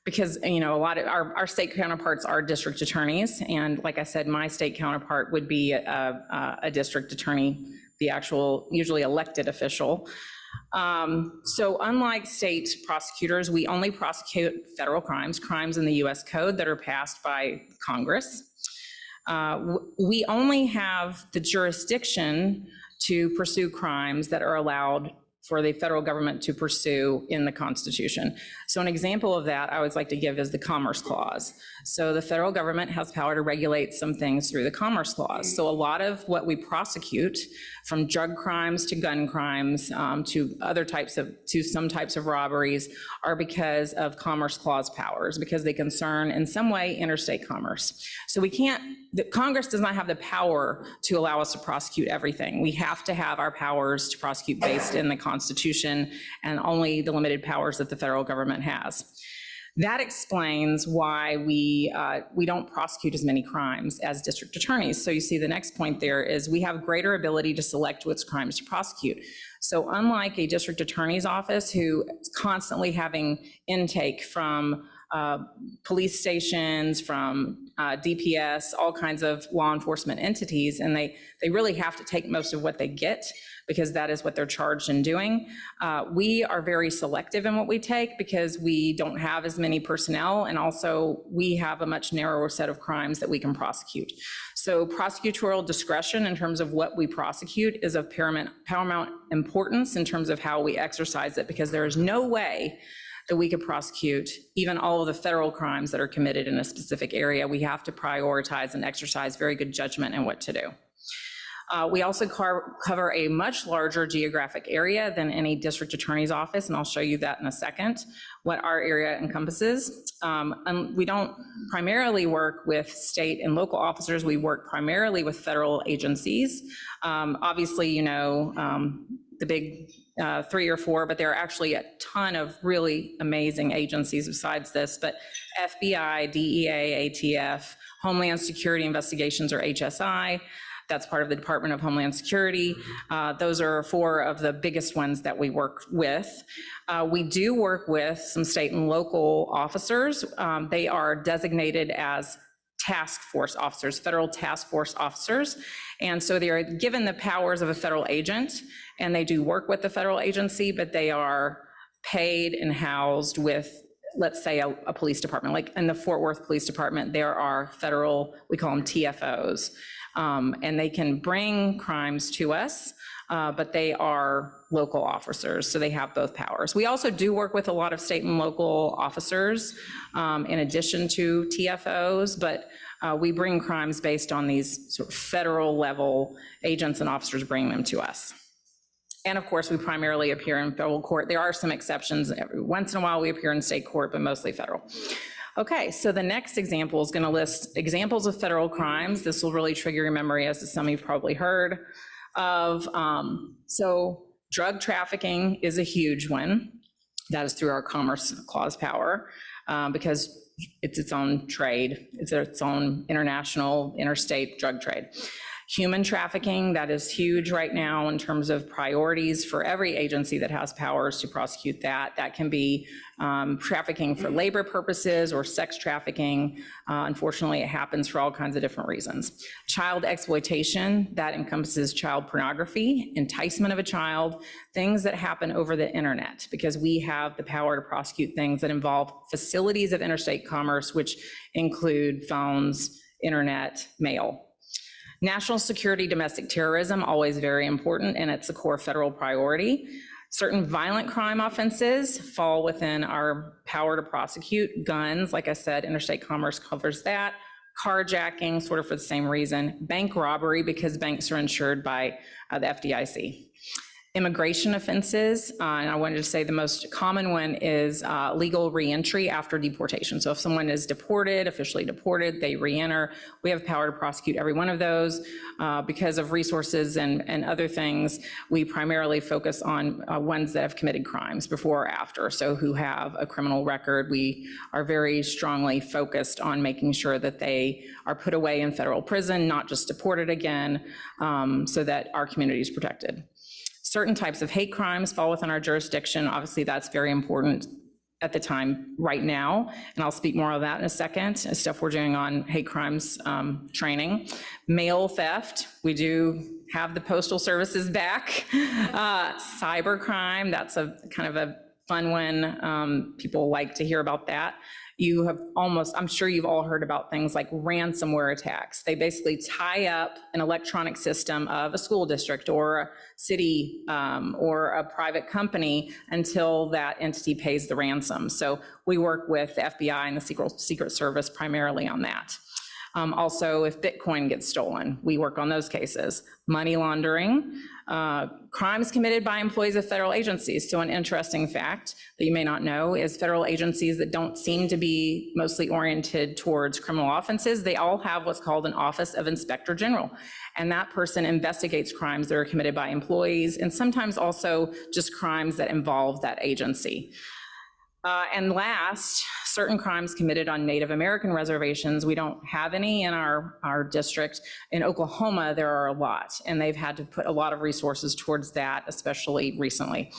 Because, you know, a lot of our state counterparts are district attorneys, and like I said, my state counterpart would be a district attorney, the actual, usually elected official. So unlike state prosecutors, we only prosecute federal crimes in the US Code that are passed by Congress. We only have the jurisdiction to pursue crimes that are allowed for the federal government to pursue in the Constitution. So an example of that I always like to give is the Commerce Clause. So the federal government has power to regulate some things through the Commerce Clause. So a lot of what we prosecute, from drug crimes to gun crimes to some types of robberies, are because of Commerce Clause powers, because they concern in some way interstate commerce. So Congress does not have the power to allow us to prosecute everything. We have to have our powers to prosecute based in the Constitution, and only the limited powers that the federal government has. That explains why we don't prosecute as many crimes as district attorneys. So you see the next point there is we have greater ability to select which crimes to prosecute. So unlike a district attorney's office, who is constantly having intake from police stations, from DPS, all kinds of law enforcement entities, and they really have to take most of what they get because that is what they're charged in doing. We are very selective in what we take because we don't have as many personnel, and also we have a much narrower set of crimes that we can prosecute. So prosecutorial discretion in terms of what we prosecute is of paramount importance in terms of how we exercise it, because there is no way that we could prosecute even all of the federal crimes that are committed in a specific area. We have to prioritize and exercise very good judgment in what to do. We also cover a much larger geographic area than any district attorney's office, and I'll show you that in a second, what our area encompasses. And we don't primarily work with state and local officers. We work primarily with federal agencies. Obviously, you know, the big 3 or 4, but there are actually a ton of really amazing agencies besides this, but FBI, DEA, ATF, Homeland Security Investigations, or HSI, that's part of the Department of Homeland Security. Those are 4 of the biggest ones that we work with. We do work with some state and local officers. They are designated as task force officers, federal task force officers. And so they are given the powers of a federal agent, and they do work with the federal agency, but they are paid and housed with, let's say, a police department. Like in the Fort Worth Police Department, there are federal, we call them TFOs, and they can bring crimes to us, but they are local officers, so they have both powers. We also do work with a lot of state and local officers in addition to TFOs, but we bring crimes based on these sort of federal level agents and officers bring them to us. And of course, we primarily appear in federal court. There are some exceptions. Every once in a while, we appear in state court, but mostly federal. Okay, so the next example is going to list examples of federal crimes. This will really trigger your memory, as some you've probably heard of. So drug trafficking is a huge one. That is through our Commerce Clause power, because it's its own trade. It's its own international, interstate drug trade. Human trafficking, that is huge right now in terms of priorities for every agency that has powers to prosecute that. That can be trafficking for labor purposes or sex trafficking. Unfortunately, it happens for all kinds of different reasons. Child exploitation, that encompasses child pornography, enticement of a child, things that happen over the internet, because we have the power to prosecute things that involve facilities of interstate commerce, which include phones, internet, mail. National security, domestic terrorism, always very important, and it's a core federal priority. Certain violent crime offenses fall within our power to prosecute. Guns, like I said, interstate commerce covers that. Carjacking, sort of for the same reason. Bank robbery, because banks are insured by the FDIC. Immigration offenses, and I wanted to say the most common one is legal reentry after deportation. So if someone is deported, officially deported, they reenter, we have power to prosecute every one of those. Because of resources and other things, we primarily focus on ones that have committed crimes before or after, so who have a criminal record. We are very strongly focused on making sure that they are put away in federal prison, not just deported again, so that our community is protected. Certain types of hate crimes fall within our jurisdiction. Obviously, that's very important at the time right now, and I'll speak more of that in a second, stuff we're doing on hate crimes training. Mail theft, we do have the postal services back. Cyber crime, that's a kind of a fun one. People like to hear about that. You have I'm sure you've all heard about things like ransomware attacks. They basically tie up an electronic system of a school district or a city or a private company until that entity pays the ransom. So we work with the FBI and the Secret Service primarily on that. Also, if Bitcoin gets stolen, we work on those cases. Money laundering, crimes committed by employees of federal agencies. So an interesting fact that you may not know is federal agencies that don't seem to be mostly oriented towards criminal offenses, they all have what's called an Office of Inspector General. And that person investigates crimes that are committed by employees, and sometimes also just crimes that involve that agency. And last, certain crimes committed on Native American reservations. We don't have any in our district. In Oklahoma, there are a lot, and they've had to put a lot of resources towards that, especially recently.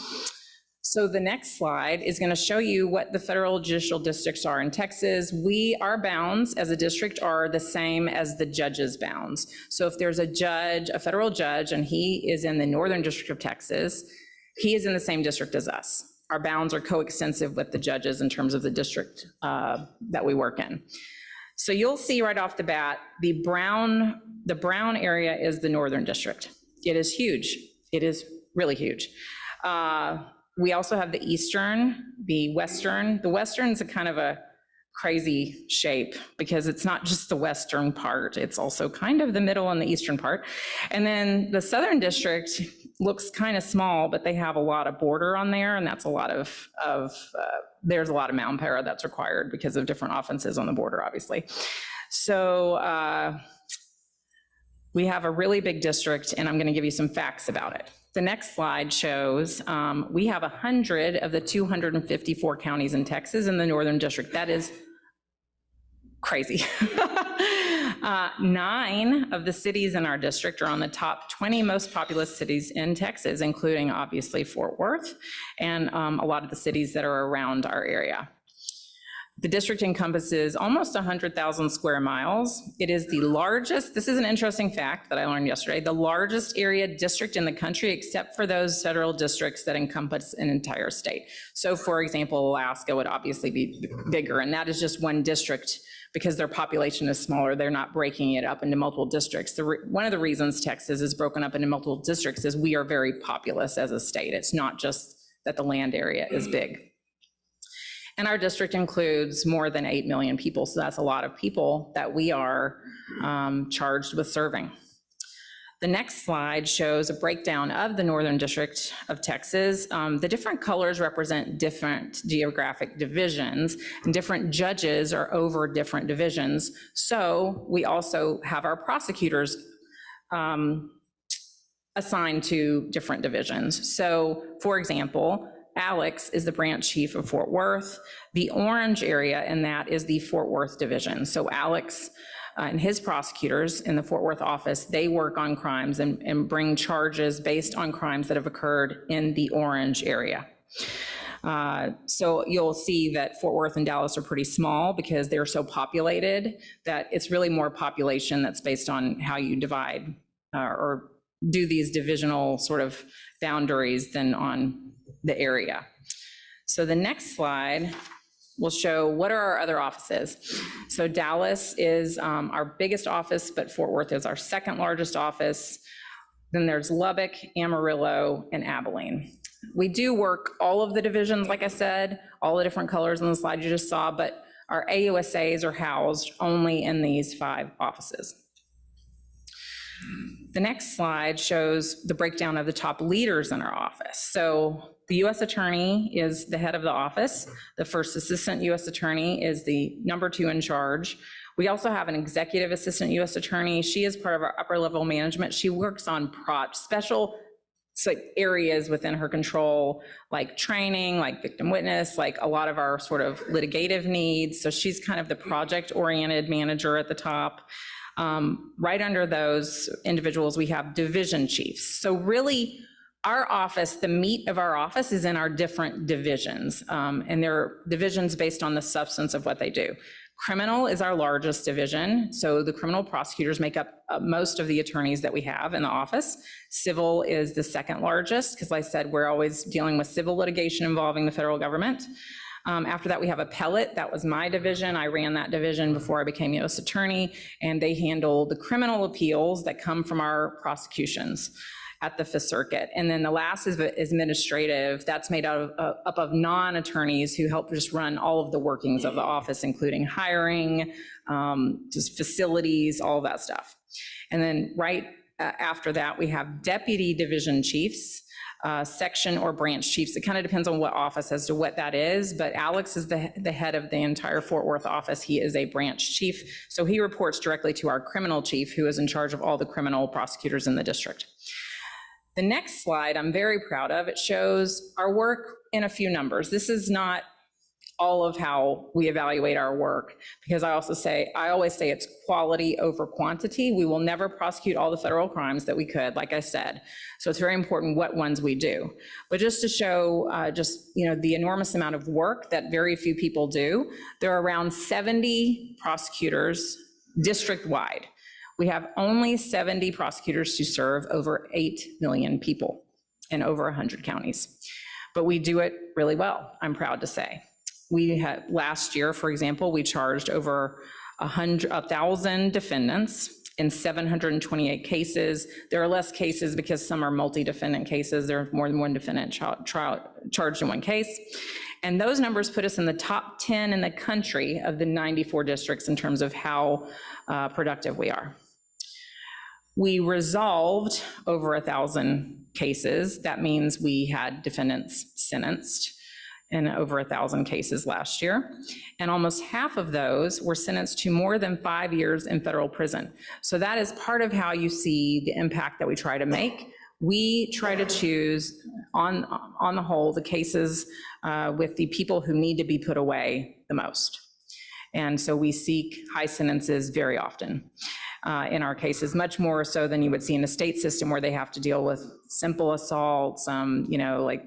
So the next slide is going to show you what the federal judicial districts are in Texas. Our bounds as a district are the same as the judge's bounds. So if there's a judge, a federal judge, and he is in the Northern District of Texas, he is in the same district as us. Our bounds are coextensive with the judges in terms of the district that we work in. So you'll see right off the bat, the brown area is the Northern District. It is huge. It is really huge. We also have the Eastern, the Western. The Western's a kind of a crazy shape because it's not just the Western part, it's also kind of the middle and the Eastern part. And then the Southern District looks kind of small, but they have a lot of border on there, and that's a lot of there's a lot of manpower that's required because of different offenses on the border, obviously. So we have a really big district, and I'm going to give you some facts about it. The next slide shows we have 100 of the 254 counties in Texas in the Northern District. That is crazy. 9 of the cities in our district are on the top 20 most populous cities in Texas, including obviously Fort Worth and a lot of the cities that are around our area. The district encompasses almost 100,000 square miles. It is the largest, this is an interesting fact that I learned yesterday, the largest area district in the country except for those federal districts that encompass an entire state. So for example, Alaska would obviously be bigger, and that is just one district because their population is smaller. They're not breaking it up into multiple districts. One of the reasons Texas is broken up into multiple districts is we are very populous as a state. It's not just that the land area is big. And our district includes more than 8 million people, so that's a lot of people that we are charged with serving. The next slide shows a breakdown of the Northern District of Texas. The different colors represent different geographic divisions, and different judges are over different divisions. So we also have our prosecutors assigned to different divisions. So for example, Alex is the branch chief of Fort Worth. The orange area in that is the Fort Worth division. So Alex and his prosecutors in the Fort Worth office, they work on crimes and bring charges based on crimes that have occurred in the orange area. So you'll see that Fort Worth and Dallas are pretty small because they're so populated that it's really more population that's based on how you divide or do these divisional sort of boundaries than on the area. So the next slide will show what are our other offices. So Dallas is our biggest office, but Fort Worth is our second largest office. Then there's Lubbock, Amarillo, and Abilene. We do work all of the divisions, like I said, all the different colors on the slide you just saw, but our AUSAs are housed only in these 5 offices. The next slide shows the breakdown of the top leaders in our office. So the U.S. Attorney is the head of the office. The first assistant U.S. Attorney is the number 2 in charge. We also have an executive assistant U.S. Attorney. She is part of our upper level management. She works on special areas within her control, like training, like victim witness, like a lot of our sort of litigative needs. So she's kind of the project-oriented manager at the top. Right under those individuals, we have division chiefs. So really, our office, the meat of our office is in our different divisions, and they're divisions based on the substance of what they do. Criminal is our largest division, so the criminal prosecutors make up most of the attorneys that we have in the office. Civil is the second largest, because like I said, we're always dealing with civil litigation involving the federal government. After that, we have appellate. That was my division. I ran that division before I became U.S. Attorney, and they handle the criminal appeals that come from our prosecutions at the Fifth Circuit. And then the last is administrative. That's made up of non-attorneys who help just run all of the workings of the office, including hiring, just facilities, all of that stuff. And then right after that, we have deputy division chiefs, section or branch chiefs. It kind of depends on what office as to what that is, but Alex is the head of the entire Fort Worth office. He is a branch chief, so he reports directly to our criminal chief, who is in charge of all the criminal prosecutors in the district. The next slide I'm very proud of. It shows our work in a few numbers. This is not all of how we evaluate our work, because I always say it's quality over quantity. We will never prosecute all the federal crimes that we could, like I said. So it's very important what ones we do. But just to show the enormous amount of work that very few people do, there are around 70 prosecutors district-wide. We have only 70 prosecutors to serve over 8 million people in over 100 counties. But we do it really well, I'm proud to say. We had, last year, for example, we charged over 1,000 defendants in 728 cases. There are less cases because some are multi-defendant cases. There are more than one defendant charged in one case. And those numbers put us in the top 10 in the country of the 94 districts in terms of how productive we are. We resolved over 1,000 cases. That means we had defendants sentenced in over 1,000 cases last year. And almost half of those were sentenced to more than 5 years in federal prison. So that is part of how you see the impact that we try to make. We try to choose, on the whole, the cases with the people who need to be put away the most. And so we seek high sentences very often in our cases, much more so than you would see in a state system where they have to deal with simple assaults, like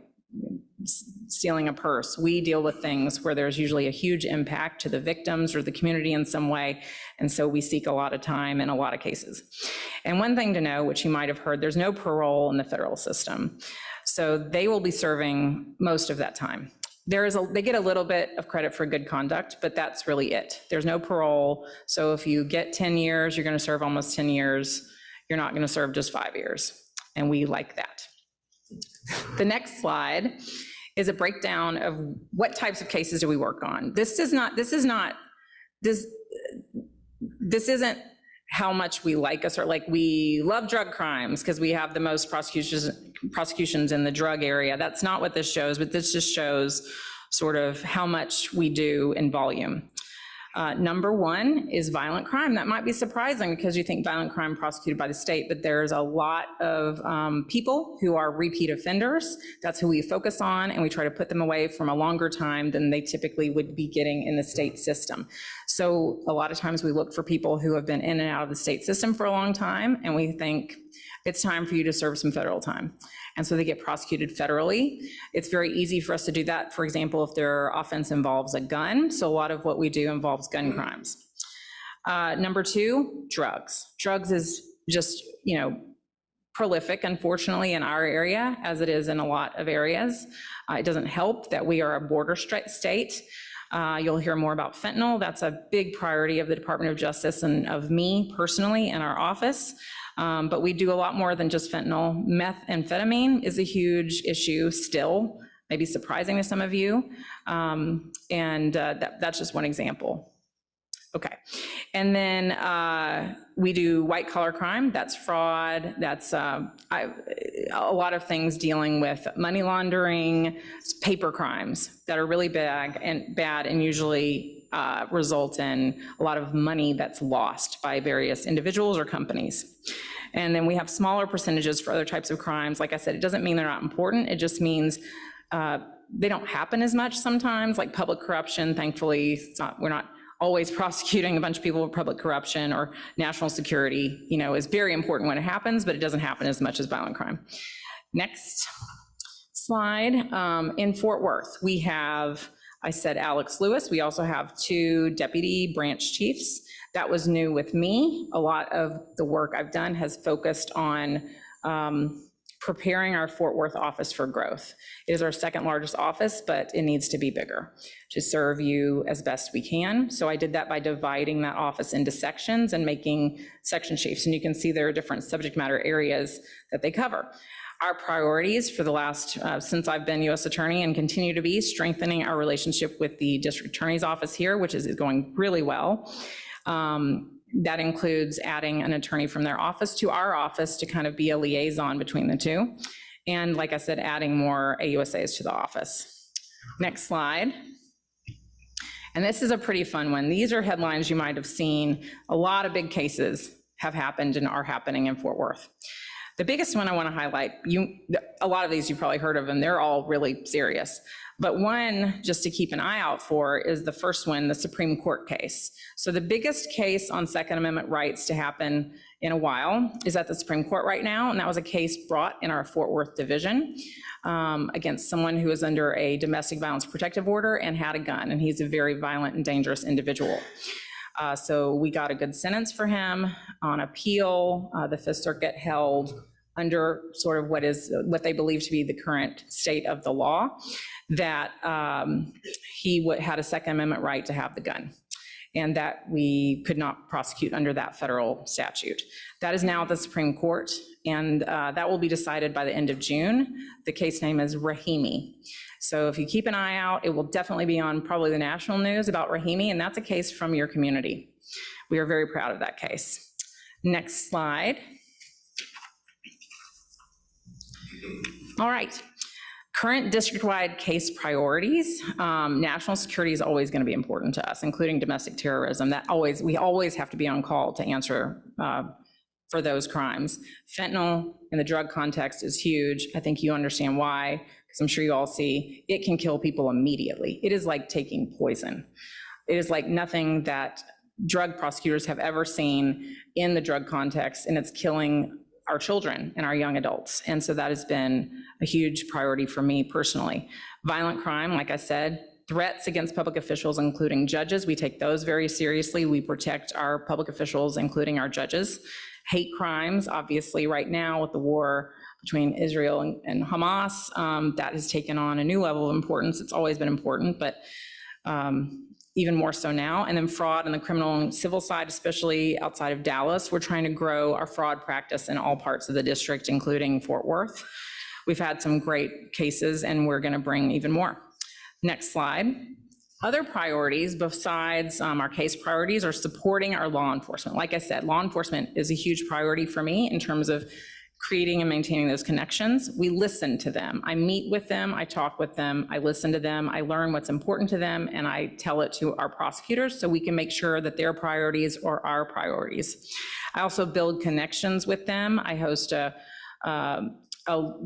stealing a purse. We deal with things where there's usually a huge impact to the victims or the community in some way, and so we seek a lot of time in a lot of cases. And one thing to know, which you might have heard, there's no parole in the federal system, so they will be serving most of that time. They get a little bit of credit for good conduct, but that's really it. There's no parole, so if you get 10 years, you're going to serve almost 10 years. You're not going to serve just 5 years, and we like that. The next slide is a breakdown of what types of cases do we work on. This isn't how much we like us, or like we love drug crimes because we have the most prosecutions in the drug area. That's not what this shows, but this just shows sort of how much we do in volume. Number one is violent crime. That might be surprising because you think violent crime prosecuted by the state, but there's a lot of people who are repeat offenders. That's who we focus on, and we try to put them away from a longer time than they typically would be getting in the state system. So a lot of times we look for people who have been in and out of the state system for a long time, and we think it's time for you to serve some federal time. And so they get prosecuted federally. It's very easy for us to do that, for example, if their offense involves a gun. So a lot of what we do involves gun crimes. Number two, drugs. Drugs is just, prolific, unfortunately, in our area, as it is in a lot of areas. It doesn't help that we are a border state. You'll hear more about fentanyl. That's a big priority of the Department of Justice and of me personally in our office. But we do a lot more than just fentanyl. Methamphetamine is a huge issue still, maybe surprising to some of you. That's just one example. Okay, and then we do white collar crime. That's fraud. That's a lot of things dealing with money laundering, paper crimes that are really bad and usually result in a lot of money that's lost by various individuals or companies. And then we have smaller percentages for other types of crimes. Like I said, it doesn't mean they're not important. It just means they don't happen as much sometimes, like public corruption. Thankfully, we're not always prosecuting a bunch of people with public corruption, or national security, is very important when it happens, but it doesn't happen as much as violent crime. Next slide. In Fort Worth, we have, I said Alex Lewis. We also have 2 deputy branch chiefs. That was new with me. A lot of the work I've done has focused on preparing our Fort Worth office for growth. It is our second largest office, but it needs to be bigger to serve you as best we can. So I did that by dividing that office into sections and making section chiefs. And you can see there are different subject matter areas that they cover. Our priorities for the last, since I've been U.S. Attorney and continue to be, strengthening our relationship with the District Attorney's Office here, which is going really well. That includes adding an attorney from their office to our office to kind of be a liaison between the two. And like I said, adding more AUSAs to the office. Next slide. And this is a pretty fun one. These are headlines you might have seen. A lot of big cases have happened and are happening in Fort Worth. The biggest one I want to highlight, a lot of these you've probably heard of, and they're all really serious. But one, just to keep an eye out for, is the first one, the Supreme Court case. So the biggest case on Second Amendment rights to happen in a while is at the Supreme Court right now, and that was a case brought in our Fort Worth division against someone who was under a domestic violence protective order and had a gun, and he's a very violent and dangerous individual. So we got a good sentence for him on appeal. The Fifth Circuit held under sort of what they believe to be the current state of the law, that he had a Second Amendment right to have the gun, and that we could not prosecute under that federal statute. That is now at the Supreme Court, and that will be decided by the end of June. The case name is Rahimi. So if you keep an eye out, it will definitely be on probably the national news about Rahimi, and that's a case from your community. We are very proud of that case. Next slide. All right. Current district-wide case priorities. National security is always going to be important to us, including domestic terrorism. We always have to be on call to answer for those crimes. Fentanyl in the drug context is huge. I think you understand why, because I'm sure you all see it can kill people immediately. It is like taking poison. It is like nothing that drug prosecutors have ever seen in the drug context, and it's killing our children and our young adults. And so that has been a huge priority for me personally. Violent crime, like I said, threats against public officials, including judges, we take those very seriously. We protect our public officials, including our judges. Hate crimes, obviously right now with the war between Israel and Hamas, that has taken on a new level of importance. It's always been important, but even more so now. And then fraud on the criminal and civil side, especially outside of Dallas. We're trying to grow our fraud practice in all parts of the district, including Fort Worth. We've had some great cases, and we're going to bring even more. Next slide. Other priorities besides our case priorities are supporting our law enforcement. Like I said, law enforcement is a huge priority for me in terms of creating and maintaining those connections. We listen to them. I meet with them, I talk with them, I listen to them, I learn what's important to them, and I tell it to our prosecutors so we can make sure that their priorities are our priorities. I also build connections with them. I host a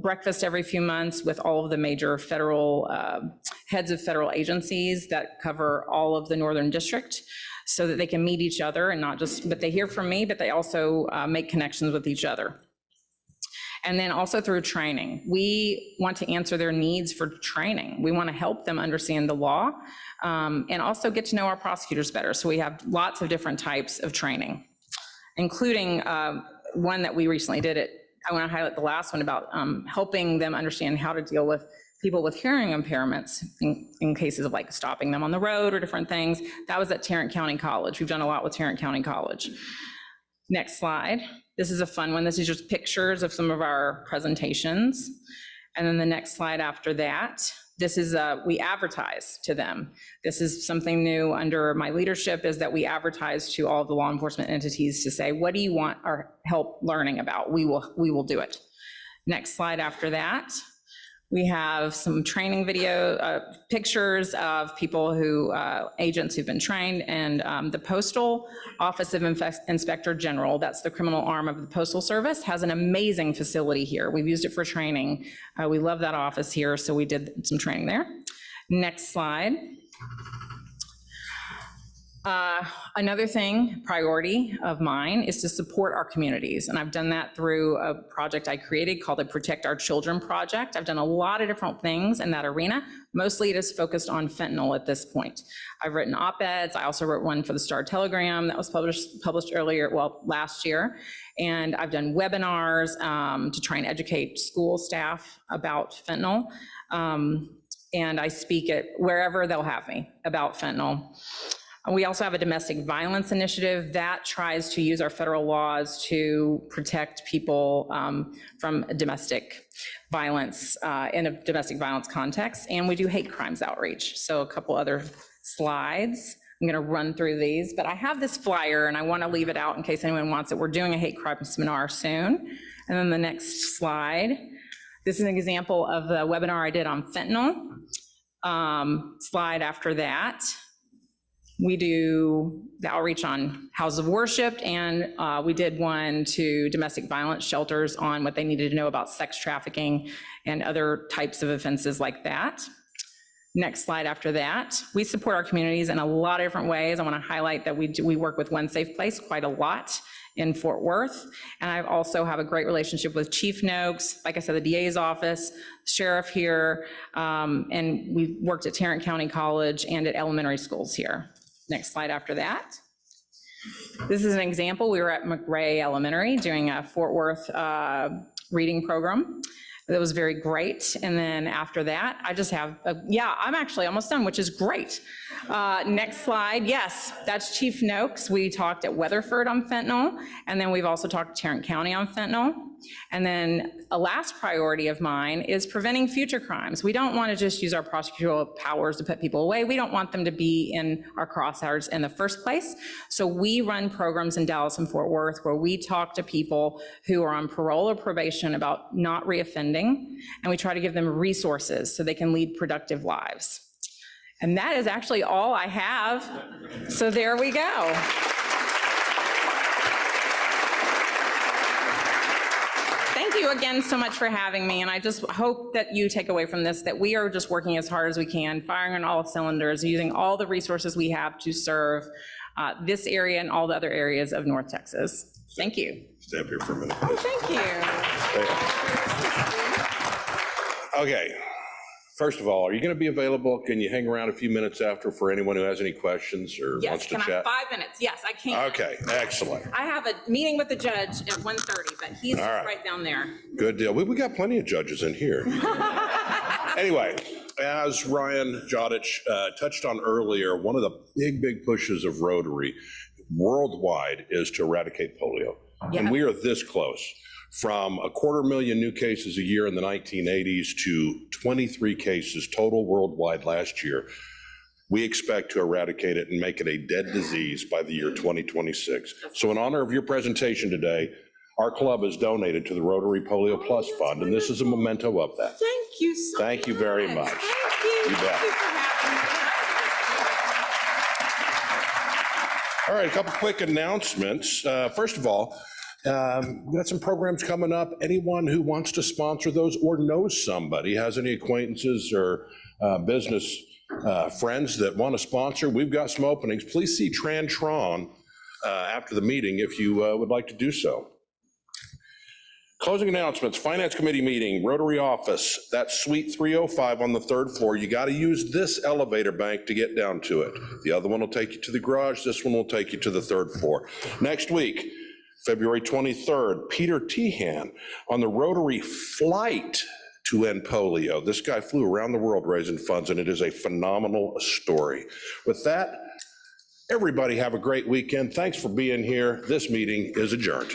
breakfast every few months with all of the major federal heads of federal agencies that cover all of the Northern District, so that they can meet each other and not just, but they hear from me, but they also make connections with each other. And then also through training. We want to answer their needs for training. We want to help them understand the law and also get to know our prosecutors better. So we have lots of different types of training, including one that we recently did. I want to highlight the last one about helping them understand how to deal with people with hearing impairments in cases of like stopping them on the road or different things. That was at Tarrant County College. We've done a lot with Tarrant County College. Next slide. This is a fun one. This is just pictures of some of our presentations. And then the next slide after that, this is, we advertise to them. This is something new under my leadership, is that we advertise to all the law enforcement entities to say, what do you want our help learning about? We will do it. Next slide after that. We have some training video pictures of people agents who've been trained, and the Postal Office of Inspector General, that's the criminal arm of the Postal Service, has an amazing facility here. We've used it for training. We love that office here, so we did some training there. Next slide. Another priority of mine, is to support our communities. And I've done that through a project I created called the Protect Our Children Project. I've done a lot of different things in that arena. Mostly it is focused on fentanyl at this point. I've written op-eds. I also wrote one for the Star Telegram that was published earlier, last year. And I've done webinars to try and educate school staff about fentanyl. And I speak at wherever they'll have me about fentanyl. We also have a domestic violence initiative that tries to use our federal laws to protect people from domestic violence in a domestic violence context. And we do hate crimes outreach. So a couple other slides. I'm going to run through these, but I have this flyer and I want to leave it out in case anyone wants it. We're doing a hate crime seminar soon. And then the next slide. This is an example of the webinar I did on fentanyl. Slide after that. We do the outreach on houses of worship, and we did one to domestic violence shelters on what they needed to know about sex trafficking and other types of offenses like that. Next slide after that. We support our communities in a lot of different ways. I want to highlight that we work with One Safe Place quite a lot in Fort Worth. And I also have a great relationship with Chief Noakes, like I said, the DA's office, sheriff here, and we worked at Tarrant County College and at elementary schools here. Next slide after that. This is an example. We were at McRae Elementary doing a Fort Worth reading program. That was very great. And then after that, I just have, I'm actually almost done, which is great. Next slide. Yes, that's Chief Noakes. We talked at Weatherford on fentanyl, and then we've also talked to Tarrant County on fentanyl. And then a last priority of mine is preventing future crimes. We don't want to just use our prosecutorial powers to put people away. We don't want them to be in our crosshairs in the first place. So we run programs in Dallas and Fort Worth where we talk to people who are on parole or probation about not reoffending, and we try to give them resources so they can lead productive lives. And that is actually all I have. So there we go. Thank you again so much for having me, and I just hope that you take away from this that we are just working as hard as we can, firing on all cylinders, using all the resources we have to serve this area and all the other areas of North Texas. Thank you. Stay up here for a minute. Oh, thank you. Okay. First of all, are you going to be available? Can you hang around a few minutes after for anyone who has any questions or Yes, wants to can I chat? have 5 minutes? Yes, I can. Okay, excellent. I have a meeting with the judge at 1:30, but he's All right. right down there. Good deal. We got plenty of judges in here. Anyway, as Ryan Jodich touched on earlier, one of the big pushes of Rotary worldwide is to eradicate polio. And we are this close. From 250,000 new cases a year in the 1980s to 23 cases total worldwide last year. We expect to eradicate it and make it a dead disease by the year 2026. So in honor of your presentation today, our club has donated to the Rotary Polio Plus Fund, and this is a memento of that. Thank you so much. Thank you very much. Thank you. You bet. Thank you for having me. All right, a couple quick announcements. First of all, we've got some programs coming up. Anyone who wants to sponsor those or knows somebody, has any acquaintances or business friends that want to sponsor, we've got some openings. Please see Trantron after the meeting if you would like to do so. Closing announcements, Finance Committee meeting, Rotary office, that's Suite 305 on the 3rd floor. You got to use this elevator bank to get down to it. The other one will take you to the garage. This one will take you to the 3rd floor. Next week, February 23rd, Peter Tehan on the Rotary flight to end polio. This guy flew around the world raising funds, and it is a phenomenal story. With that, everybody have a great weekend. Thanks for being here. This meeting is adjourned.